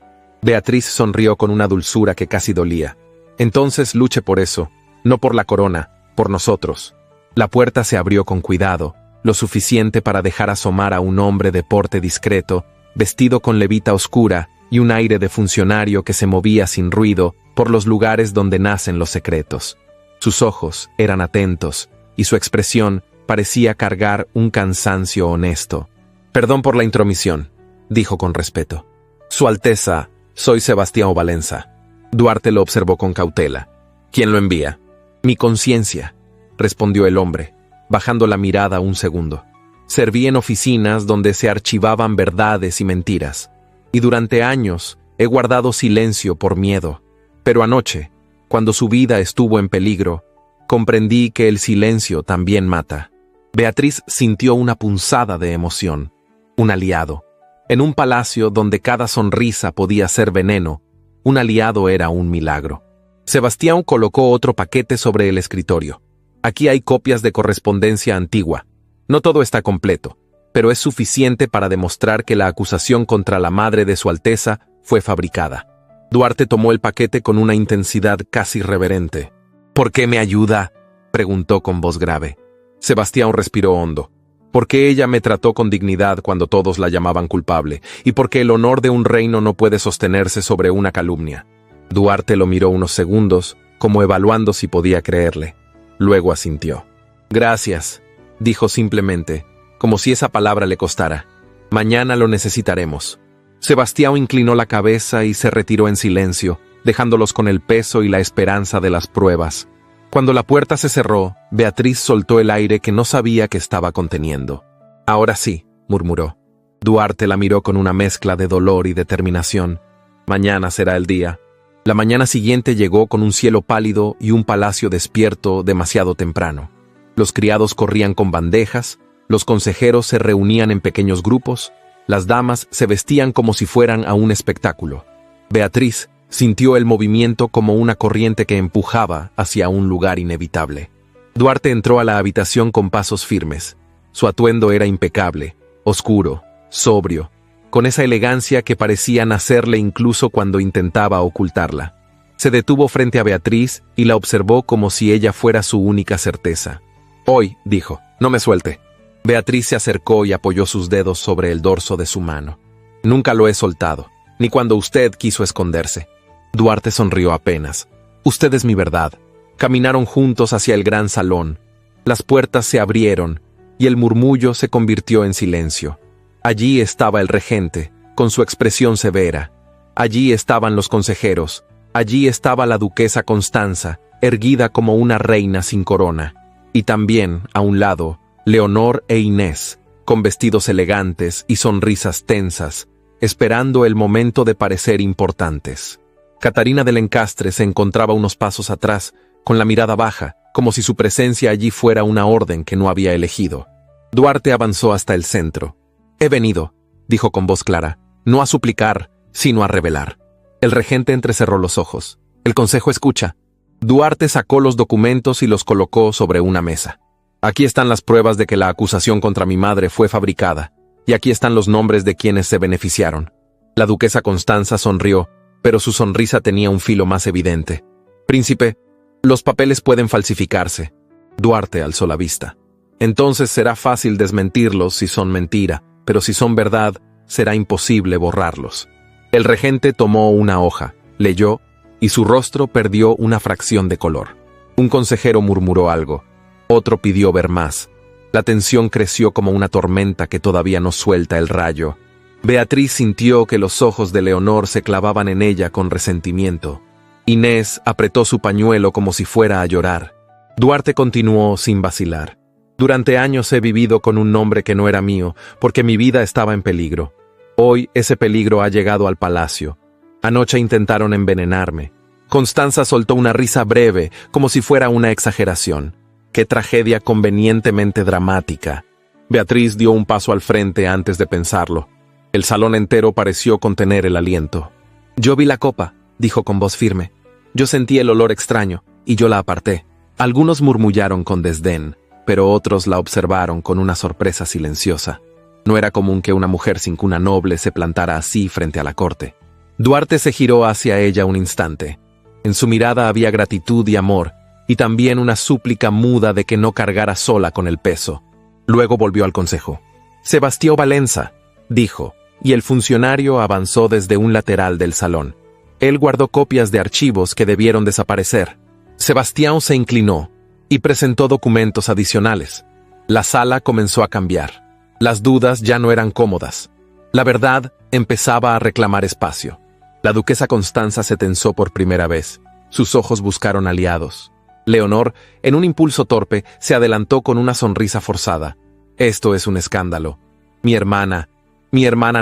Beatriz sonrió con una dulzura que casi dolía. «Entonces luche por eso, no por la corona, por nosotros». La puerta se abrió con cuidado, lo suficiente para dejar asomar a un hombre de porte discreto, vestido con levita oscura y un aire de funcionario que se movía sin ruido por los lugares donde nacen los secretos. Sus ojos eran atentos, y su expresión parecía cargar un cansancio honesto. «Perdón por la intromisión», dijo con respeto. «Su Alteza, soy Sebastián Valenza». Duarte lo observó con cautela. «¿Quién lo envía?» «Mi conciencia», respondió el hombre, bajando la mirada un segundo. «Serví en oficinas donde se archivaban verdades y mentiras, y durante años he guardado silencio por miedo. Pero anoche, cuando su vida estuvo en peligro, comprendí que el silencio también mata». Beatriz sintió una punzada de emoción. Un aliado. En un palacio donde cada sonrisa podía ser veneno, un aliado era un milagro. Sebastián colocó otro paquete sobre el escritorio. «Aquí hay copias de correspondencia antigua. No todo está completo, pero es suficiente para demostrar que la acusación contra la madre de Su Alteza fue fabricada». Duarte tomó el paquete con una intensidad casi reverente. «¿Por qué me ayuda?», preguntó con voz grave. Sebastián respiró hondo. «Porque ella me trató con dignidad cuando todos la llamaban culpable, y porque el honor de un reino no puede sostenerse sobre una calumnia». Duarte lo miró unos segundos, como evaluando si podía creerle. Luego asintió. «Gracias», dijo simplemente, como si esa palabra le costara. «Mañana lo necesitaremos». Sebastián inclinó la cabeza y se retiró en silencio, dejándolos con el peso y la esperanza de las pruebas. Cuando la puerta se cerró, Beatriz soltó el aire que no sabía que estaba conteniendo. «Ahora sí», murmuró. Duarte la miró con una mezcla de dolor y determinación. «Mañana será el día». La mañana siguiente llegó con un cielo pálido y un palacio despierto demasiado temprano. Los criados corrían con bandejas, los consejeros se reunían en pequeños grupos, las damas se vestían como si fueran a un espectáculo. Beatriz sintió el movimiento como una corriente que empujaba hacia un lugar inevitable. Duarte entró a la habitación con pasos firmes. Su atuendo era impecable, oscuro, sobrio, con esa elegancia que parecía nacerle incluso cuando intentaba ocultarla. Se detuvo frente a Beatriz y la observó como si ella fuera su única certeza. «Hoy», dijo, «no me suelte». Beatriz se acercó y apoyó sus dedos sobre el dorso de su mano. «Nunca lo he soltado, ni cuando usted quiso esconderse». Duarte sonrió apenas. Usted es mi verdad. Caminaron juntos hacia el gran salón. Las puertas se abrieron y el murmullo se convirtió en silencio. Allí estaba el regente, con su expresión severa. Allí estaban los consejeros. Allí estaba la duquesa Constanza, erguida como una reina sin corona. Y también, a un lado, Leonor e Inés, con vestidos elegantes y sonrisas tensas, esperando el momento de parecer importantes. Catarina del Encastre se encontraba unos pasos atrás, con la mirada baja, como si su presencia allí fuera una orden que no había elegido. Duarte avanzó hasta el centro. «He venido», dijo con voz clara, «no a suplicar, sino a revelar». El regente entrecerró los ojos. «El consejo escucha». Duarte sacó los documentos y los colocó sobre una mesa. «Aquí están las pruebas de que la acusación contra mi madre fue fabricada, y aquí están los nombres de quienes se beneficiaron». La duquesa Constanza sonrió, pero su sonrisa tenía un filo más evidente. «Príncipe, los papeles pueden falsificarse». Duarte alzó la vista. «Entonces será fácil desmentirlos si son mentira, pero si son verdad, será imposible borrarlos». El regente tomó una hoja, leyó, y su rostro perdió una fracción de color. Un consejero murmuró algo. Otro pidió ver más. La tensión creció como una tormenta que todavía no suelta el rayo. Beatriz sintió que los ojos de Leonor se clavaban en ella con resentimiento. Inés apretó su pañuelo como si fuera a llorar. Duarte continuó sin vacilar. «Durante años he vivido con un nombre que no era mío, porque mi vida estaba en peligro. Hoy ese peligro ha llegado al palacio. Anoche intentaron envenenarme». Constanza soltó una risa breve, como si fuera una exageración. ¡Qué tragedia convenientemente dramática! Beatriz dio un paso al frente antes de pensarlo. El salón entero pareció contener el aliento. «Yo vi la copa», dijo con voz firme. «Yo sentí el olor extraño, y yo la aparté». Algunos murmullaron con desdén, pero otros la observaron con una sorpresa silenciosa. No era común que una mujer sin cuna noble se plantara así frente a la corte. Duarte se giró hacia ella un instante. En su mirada había gratitud y amor, y también una súplica muda de que no cargara sola con el peso. Luego volvió al consejo. «Sebastián Valenza», dijo, y el funcionario avanzó desde un lateral del salón. Él guardó copias de archivos que debieron desaparecer. Sebastián se inclinó y presentó documentos adicionales. La sala comenzó a cambiar. Las dudas ya no eran cómodas. La verdad empezaba a reclamar espacio. La duquesa Constanza se tensó por primera vez. Sus ojos buscaron aliados. Leonor, en un impulso torpe, se adelantó con una sonrisa forzada. «Esto es un escándalo. Mi hermana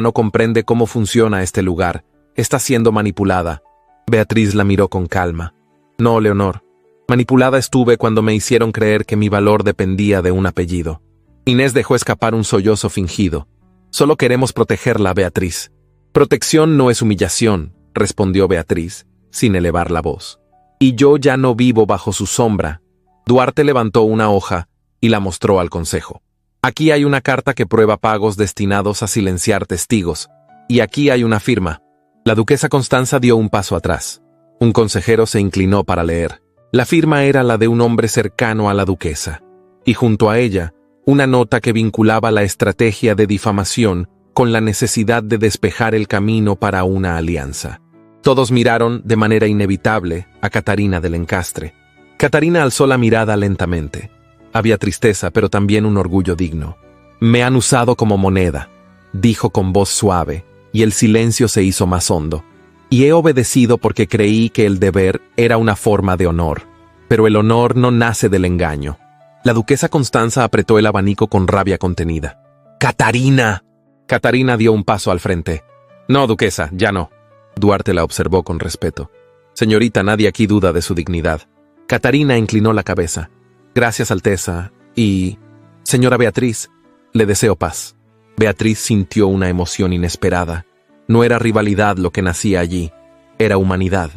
no comprende cómo funciona este lugar. Está siendo manipulada». Beatriz la miró con calma. «No, Leonor. Manipulada estuve cuando me hicieron creer que mi valor dependía de un apellido». Inés dejó escapar un sollozo fingido. «Solo queremos protegerla, Beatriz». «Protección no es humillación», respondió Beatriz, sin elevar la voz. «Y yo ya no vivo bajo su sombra». Duarte levantó una hoja y la mostró al consejo. «Aquí hay una carta que prueba pagos destinados a silenciar testigos. Y aquí hay una firma». La duquesa Constanza dio un paso atrás. Un consejero se inclinó para leer. La firma era la de un hombre cercano a la duquesa. Y junto a ella, una nota que vinculaba la estrategia de difamación con la necesidad de despejar el camino para una alianza. Todos miraron, de manera inevitable, a Catarina del Encastre. Catarina alzó la mirada lentamente. Había tristeza, pero también un orgullo digno. «Me han usado como moneda», dijo con voz suave, y el silencio se hizo más hondo. «Y he obedecido porque creí que el deber era una forma de honor. Pero el honor no nace del engaño». La duquesa Constanza apretó el abanico con rabia contenida. «¡Catarina!». Catarina dio un paso al frente. «No, duquesa, ya no». Duarte la observó con respeto. «Señorita, nadie aquí duda de su dignidad». Catarina inclinó la cabeza. «Gracias, Alteza, y... Señora Beatriz, le deseo paz». Beatriz sintió una emoción inesperada. No era rivalidad lo que nacía allí, era humanidad.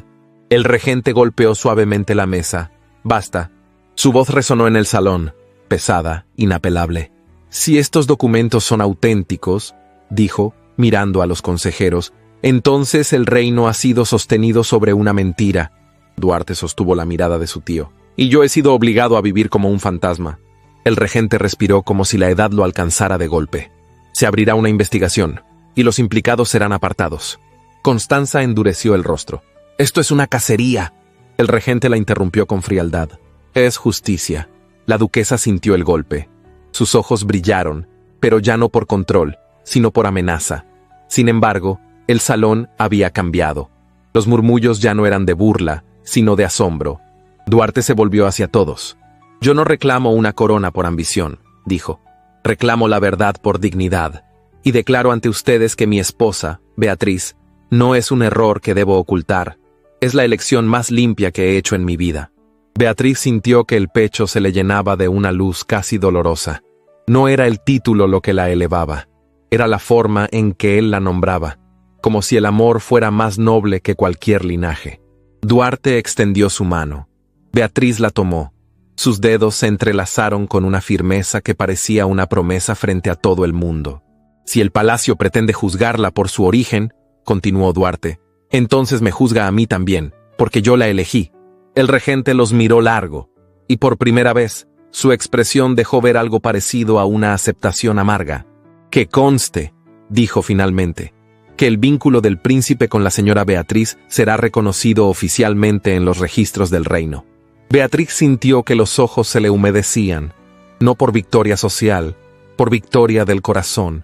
El regente golpeó suavemente la mesa. «Basta». Su voz resonó en el salón, pesada, inapelable. «Si estos documentos son auténticos», dijo, mirando a los consejeros, «entonces el reino ha sido sostenido sobre una mentira». Duarte sostuvo la mirada de su tío. «Y yo he sido obligado a vivir como un fantasma». El regente respiró como si la edad lo alcanzara de golpe. «Se abrirá una investigación, y los implicados serán apartados». Constanza endureció el rostro. Esto es una cacería. El regente la interrumpió con frialdad. Es justicia. La duquesa sintió el golpe. Sus ojos brillaron, pero ya no por control, sino por amenaza. Sin embargo, el salón había cambiado. Los murmullos ya no eran de burla, sino de asombro. Duarte se volvió hacia todos. Yo no reclamo una corona por ambición, dijo. Reclamo la verdad por dignidad. Y declaro ante ustedes que mi esposa, Beatriz, no es un error que debo ocultar. Es la elección más limpia que he hecho en mi vida. Beatriz sintió que el pecho se le llenaba de una luz casi dolorosa. No era el título lo que la elevaba. Era la forma en que él la nombraba, como si el amor fuera más noble que cualquier linaje. Duarte extendió su mano. Beatriz la tomó. Sus dedos se entrelazaron con una firmeza que parecía una promesa frente a todo el mundo. Si el palacio pretende juzgarla por su origen, continuó Duarte, entonces me juzga a mí también, porque yo la elegí. El regente los miró largo, y por primera vez, su expresión dejó ver algo parecido a una aceptación amarga. Que conste, dijo finalmente, que el vínculo del príncipe con la señora Beatriz será reconocido oficialmente en los registros del reino. Beatriz sintió que los ojos se le humedecían, no por victoria social, por victoria del corazón.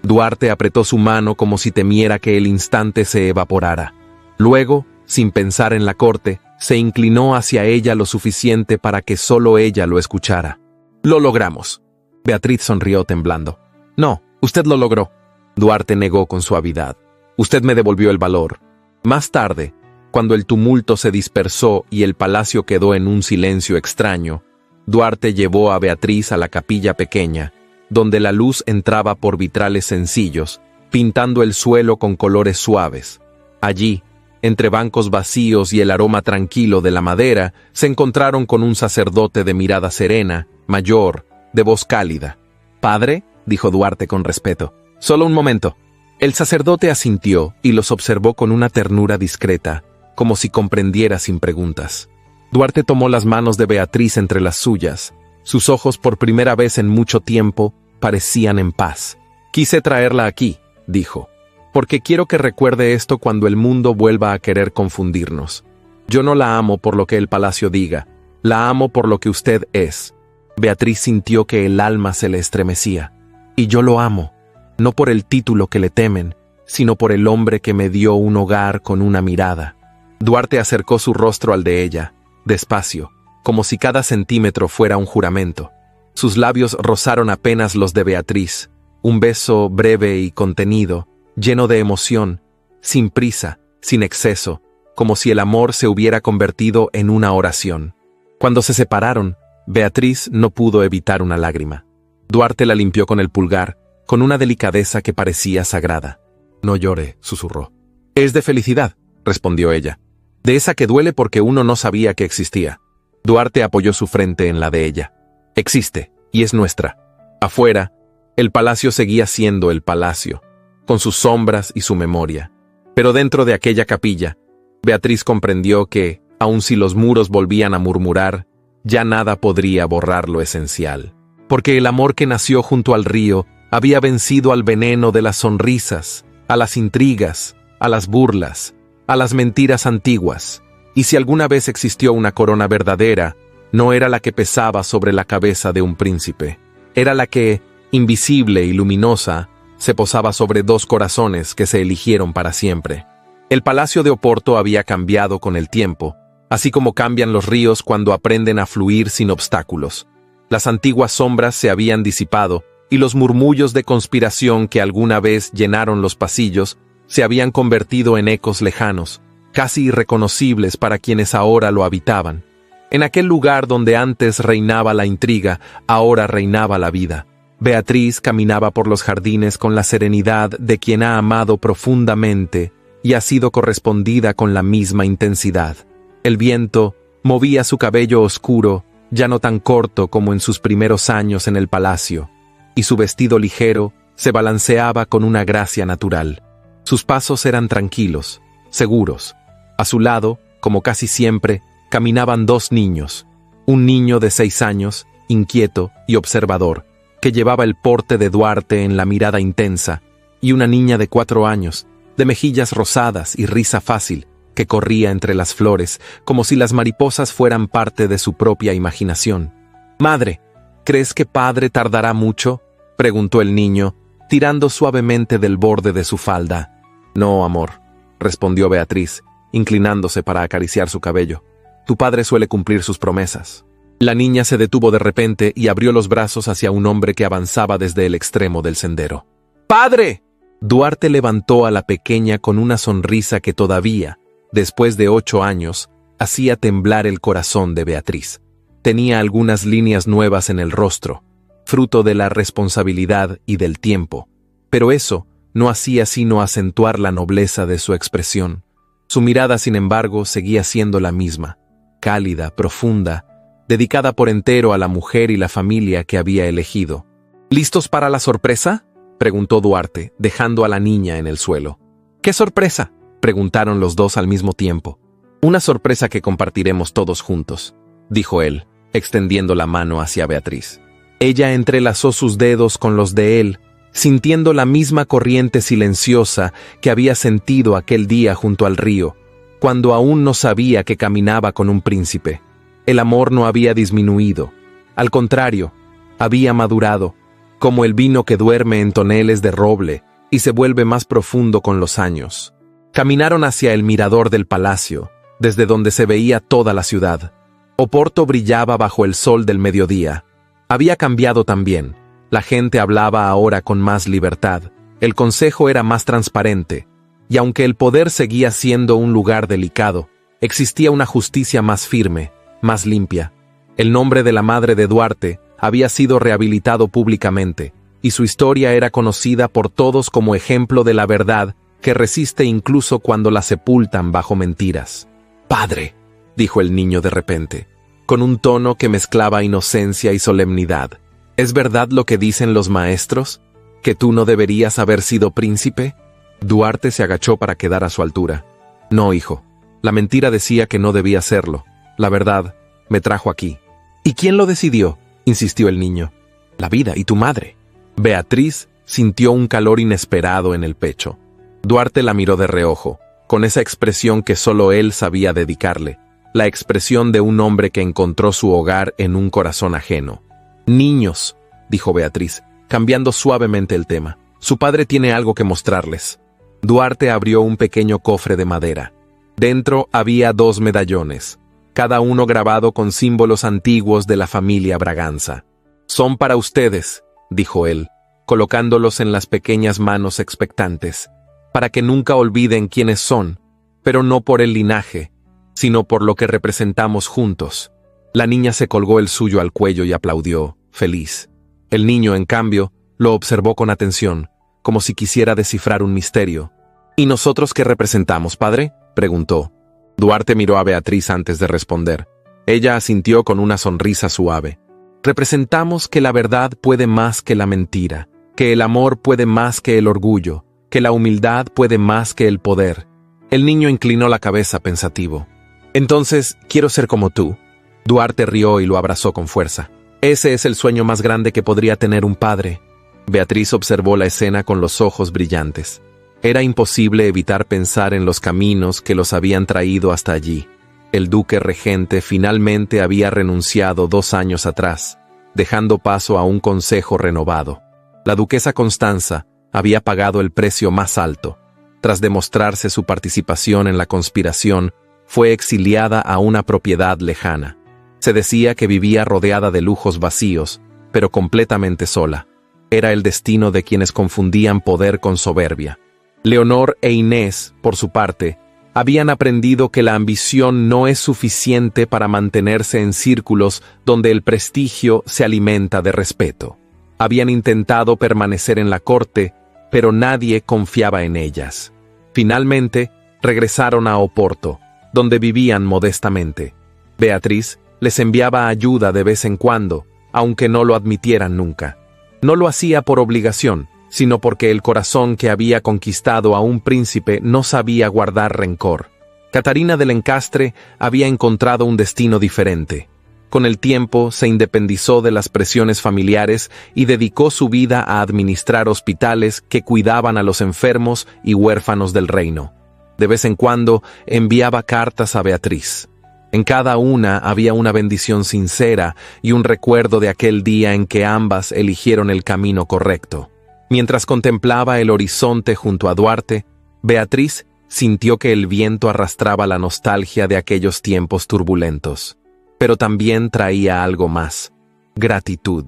Duarte apretó su mano como si temiera que el instante se evaporara. Luego, sin pensar en la corte, se inclinó hacia ella lo suficiente para que solo ella lo escuchara. Lo logramos. Beatriz sonrió temblando. No, usted lo logró. Duarte negó con suavidad. Usted me devolvió el valor. Más tarde, cuando el tumulto se dispersó y el palacio quedó en un silencio extraño, Duarte llevó a Beatriz a la capilla pequeña, donde la luz entraba por vitrales sencillos, pintando el suelo con colores suaves. Allí, entre bancos vacíos y el aroma tranquilo de la madera, se encontraron con un sacerdote de mirada serena, mayor, de voz cálida. «Padre», dijo Duarte con respeto, «solo un momento». El sacerdote asintió y los observó con una ternura discreta, como si comprendiera sin preguntas. Duarte tomó las manos de Beatriz entre las suyas. Sus ojos, por primera vez en mucho tiempo, parecían en paz. «Quise traerla aquí», dijo, «porque quiero que recuerde esto cuando el mundo vuelva a querer confundirnos. Yo no la amo por lo que el palacio diga, la amo por lo que usted es». Beatriz sintió que el alma se le estremecía. «Y yo lo amo, no por el título que le temen, sino por el hombre que me dio un hogar con una mirada». Duarte acercó su rostro al de ella, despacio, como si cada centímetro fuera un juramento. Sus labios rozaron apenas los de Beatriz, un beso breve y contenido, lleno de emoción, sin prisa, sin exceso, como si el amor se hubiera convertido en una oración. Cuando se separaron, Beatriz no pudo evitar una lágrima. Duarte la limpió con el pulgar, con una delicadeza que parecía sagrada. «No llore», susurró. «Es de felicidad», respondió ella. «De esa que duele porque uno no sabía que existía». Duarte apoyó su frente en la de ella. «Existe, y es nuestra». Afuera, el palacio seguía siendo el palacio, con sus sombras y su memoria. Pero dentro de aquella capilla, Beatriz comprendió que, aun si los muros volvían a murmurar, ya nada podría borrar lo esencial. Porque el amor que nació junto al río había vencido al veneno de las sonrisas, a las intrigas, a las burlas, a las mentiras antiguas, y si alguna vez existió una corona verdadera, no era la que pesaba sobre la cabeza de un príncipe, era la que, invisible y luminosa, se posaba sobre dos corazones que se eligieron para siempre. El palacio de Oporto había cambiado con el tiempo, así como cambian los ríos cuando aprenden a fluir sin obstáculos. Las antiguas sombras se habían disipado, y los murmullos de conspiración que alguna vez llenaron los pasillos se habían convertido en ecos lejanos, casi irreconocibles para quienes ahora lo habitaban. En aquel lugar donde antes reinaba la intriga, ahora reinaba la vida. Beatriz caminaba por los jardines con la serenidad de quien ha amado profundamente y ha sido correspondida con la misma intensidad. El viento movía su cabello oscuro, ya no tan corto como en sus primeros años en el palacio, y su vestido ligero se balanceaba con una gracia natural. Sus pasos eran tranquilos, seguros. A su lado, como casi siempre, caminaban dos niños. Un niño de 6 años, inquieto y observador, que llevaba el porte de Duarte en la mirada intensa, y una niña de 4 años, de mejillas rosadas y risa fácil, que corría entre las flores, como si las mariposas fueran parte de su propia imaginación. «Madre, ¿crees que padre tardará mucho?», preguntó el niño, tirando suavemente del borde de su falda. «No, amor», respondió Beatriz, inclinándose para acariciar su cabello. «Tu padre suele cumplir sus promesas». La niña se detuvo de repente y abrió los brazos hacia un hombre que avanzaba desde el extremo del sendero. «¡Padre!». Duarte levantó a la pequeña con una sonrisa que todavía, después de 8 años, hacía temblar el corazón de Beatriz. Tenía algunas líneas nuevas en el rostro, fruto de la responsabilidad y del tiempo, pero eso no hacía sino acentuar la nobleza de su expresión. Su mirada, sin embargo, seguía siendo la misma, cálida, profunda, dedicada por entero a la mujer y la familia que había elegido. «¿Listos para la sorpresa?», preguntó Duarte, dejando a la niña en el suelo. «¿Qué sorpresa?», preguntaron los dos al mismo tiempo. «Una sorpresa que compartiremos todos juntos», dijo él, extendiendo la mano hacia Beatriz. Ella entrelazó sus dedos con los de él, sintiendo la misma corriente silenciosa que había sentido aquel día junto al río, cuando aún no sabía que caminaba con un príncipe. El amor no había disminuido, al contrario, había madurado, como el vino que duerme en toneles de roble y se vuelve más profundo con los años. Caminaron hacia el mirador del palacio, desde donde se veía toda la ciudad. Oporto brillaba bajo el sol del mediodía. Había cambiado también. La gente hablaba ahora con más libertad. El consejo era más transparente. Y aunque el poder seguía siendo un lugar delicado, existía una justicia más firme, más limpia. El nombre de la madre de Duarte había sido rehabilitado públicamente, y su historia era conocida por todos como ejemplo de la verdad que resiste incluso cuando la sepultan bajo mentiras. «Padre», dijo el niño de repente, con un tono que mezclaba inocencia y solemnidad, «¿es verdad lo que dicen los maestros? ¿Que tú no deberías haber sido príncipe?». Duarte se agachó para quedar a su altura. «No, hijo. La mentira decía que no debía serlo. La verdad me trajo aquí». «¿Y quién lo decidió?», insistió el niño. «La vida y tu madre». Beatriz sintió un calor inesperado en el pecho. Duarte la miró de reojo, con esa expresión que solo él sabía dedicarle, la expresión de un hombre que encontró su hogar en un corazón ajeno. «Niños», dijo Beatriz, cambiando suavemente el tema. «Su padre tiene algo que mostrarles». Duarte abrió un pequeño cofre de madera. Dentro había 2 medallones, cada uno grabado con símbolos antiguos de la familia Braganza. «Son para ustedes», dijo él, colocándolos en las pequeñas manos expectantes, «para que nunca olviden quiénes son, pero no por el linaje, sino por lo que representamos juntos». La niña se colgó el suyo al cuello y aplaudió, feliz. El niño, en cambio, lo observó con atención, como si quisiera descifrar un misterio. «¿Y nosotros qué representamos, padre?», preguntó. Duarte miró a Beatriz antes de responder. Ella asintió con una sonrisa suave. «Representamos que la verdad puede más que la mentira, que el amor puede más que el orgullo, que la humildad puede más que el poder». El niño inclinó la cabeza pensativo. «Entonces, quiero ser como tú». Duarte rió y lo abrazó con fuerza. «Ese es el sueño más grande que podría tener un padre». Beatriz observó la escena con los ojos brillantes. Era imposible evitar pensar en los caminos que los habían traído hasta allí. El duque regente finalmente había renunciado 2 años atrás, dejando paso a un consejo renovado. La duquesa Constanza había pagado el precio más alto. Tras demostrarse su participación en la conspiración, fue exiliada a una propiedad lejana. Se decía que vivía rodeada de lujos vacíos, pero completamente sola. Era el destino de quienes confundían poder con soberbia. Leonor e Inés, por su parte, habían aprendido que la ambición no es suficiente para mantenerse en círculos donde el prestigio se alimenta de respeto. Habían intentado permanecer en la corte, pero nadie confiaba en ellas. Finalmente, regresaron a Oporto, donde vivían modestamente. Beatriz les enviaba ayuda de vez en cuando, aunque no lo admitieran nunca. No lo hacía por obligación, sino porque el corazón que había conquistado a un príncipe no sabía guardar rencor. Catarina del Encastre había encontrado un destino diferente. Con el tiempo se independizó de las presiones familiares y dedicó su vida a administrar hospitales que cuidaban a los enfermos y huérfanos del reino. De vez en cuando enviaba cartas a Beatriz. En cada una había una bendición sincera y un recuerdo de aquel día en que ambas eligieron el camino correcto. Mientras contemplaba el horizonte junto a Duarte, Beatriz sintió que el viento arrastraba la nostalgia de aquellos tiempos turbulentos. Pero también traía algo más: gratitud.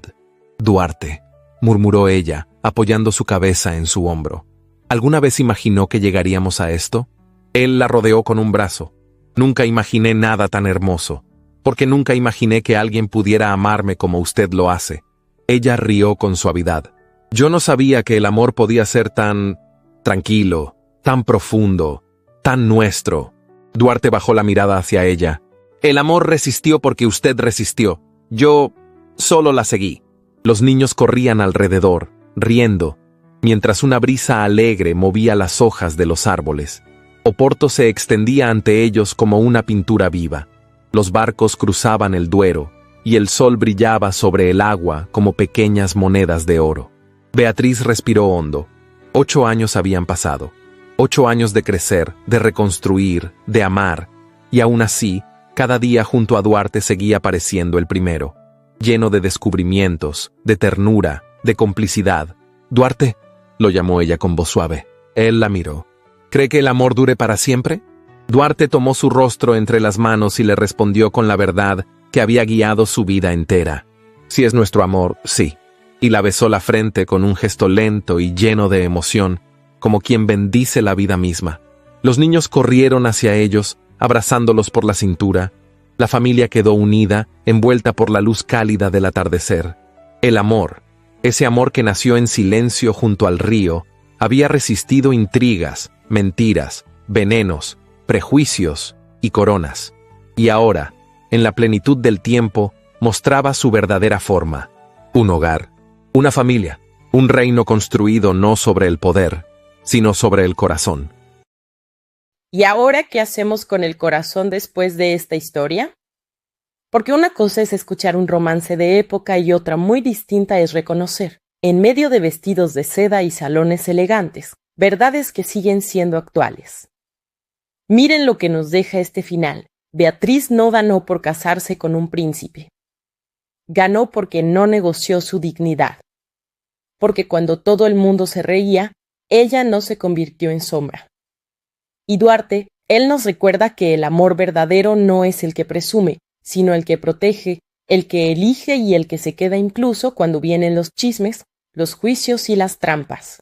«Duarte», murmuró ella, apoyando su cabeza en su hombro. ¿Alguna vez imaginó que llegaríamos a esto? Él la rodeó con un brazo. «Nunca imaginé nada tan hermoso, porque nunca imaginé que alguien pudiera amarme como usted lo hace». Ella rió con suavidad. «Yo no sabía que el amor podía ser tan tranquilo, tan profundo, tan nuestro». Duarte bajó la mirada hacia ella. «El amor resistió porque usted resistió. Yo solo la seguí». Los niños corrían alrededor, riendo, mientras una brisa alegre movía las hojas de los árboles. Oporto se extendía ante ellos como una pintura viva. Los barcos cruzaban el Duero, y el sol brillaba sobre el agua como pequeñas monedas de oro. Beatriz respiró hondo. 8 años habían pasado. 8 años de crecer, de reconstruir, de amar, y aún así, cada día junto a Duarte seguía pareciendo el primero, lleno de descubrimientos, de ternura, de complicidad. «Duarte», lo llamó ella con voz suave. Él la miró. «¿Cree que el amor dure para siempre?» Duarte tomó su rostro entre las manos y le respondió con la verdad que había guiado su vida entera. «Si es nuestro amor, sí». Y la besó la frente con un gesto lento y lleno de emoción, como quien bendice la vida misma. Los niños corrieron hacia ellos, abrazándolos por la cintura. La familia quedó unida, envuelta por la luz cálida del atardecer. El amor, ese amor que nació en silencio junto al río, había resistido intrigas, mentiras, venenos, prejuicios y coronas. Y ahora, en la plenitud del tiempo, mostraba su verdadera forma: un hogar, una familia, un reino construido no sobre el poder, sino sobre el corazón. ¿Y ahora qué hacemos con el corazón después de esta historia? Porque una cosa es escuchar un romance de época y otra muy distinta es reconocer, en medio de vestidos de seda y salones elegantes, verdades que siguen siendo actuales. Miren lo que nos deja este final. Beatriz no ganó por casarse con un príncipe. Ganó porque no negoció su dignidad. Porque cuando todo el mundo se reía, ella no se convirtió en sombra. Y Duarte, él nos recuerda que el amor verdadero no es el que presume, sino el que protege, el que elige y el que se queda incluso cuando vienen los chismes, los juicios y las trampas.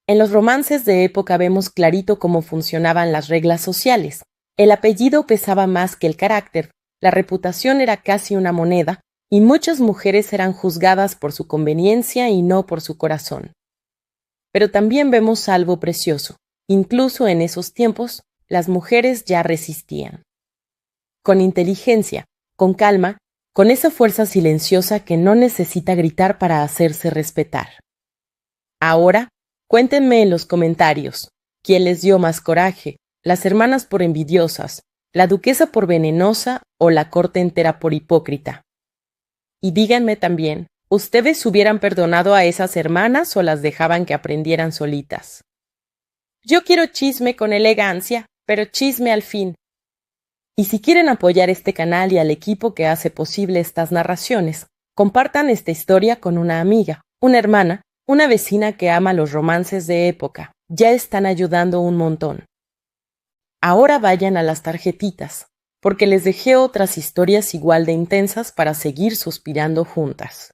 En los romances de época vemos clarito cómo funcionaban las reglas sociales. El apellido pesaba más que el carácter, la reputación era casi una moneda, y muchas mujeres eran juzgadas por su conveniencia y no por su corazón. Pero también vemos algo precioso. Incluso en esos tiempos, las mujeres ya resistían. Con inteligencia, con calma, con esa fuerza silenciosa que no necesita gritar para hacerse respetar. Ahora, cuéntenme en los comentarios, ¿quién les dio más coraje? ¿Las hermanas por envidiosas, la duquesa por venenosa o la corte entera por hipócrita? Y díganme también, ¿ustedes hubieran perdonado a esas hermanas o las dejaban que aprendieran solitas? Yo quiero chisme con elegancia, pero chisme al fin. Y si quieren apoyar este canal y al equipo que hace posible estas narraciones, compartan esta historia con una amiga, una hermana, una vecina que ama los romances de época. Ya están ayudando un montón. Ahora vayan a las tarjetitas, porque les dejé otras historias igual de intensas para seguir suspirando juntas.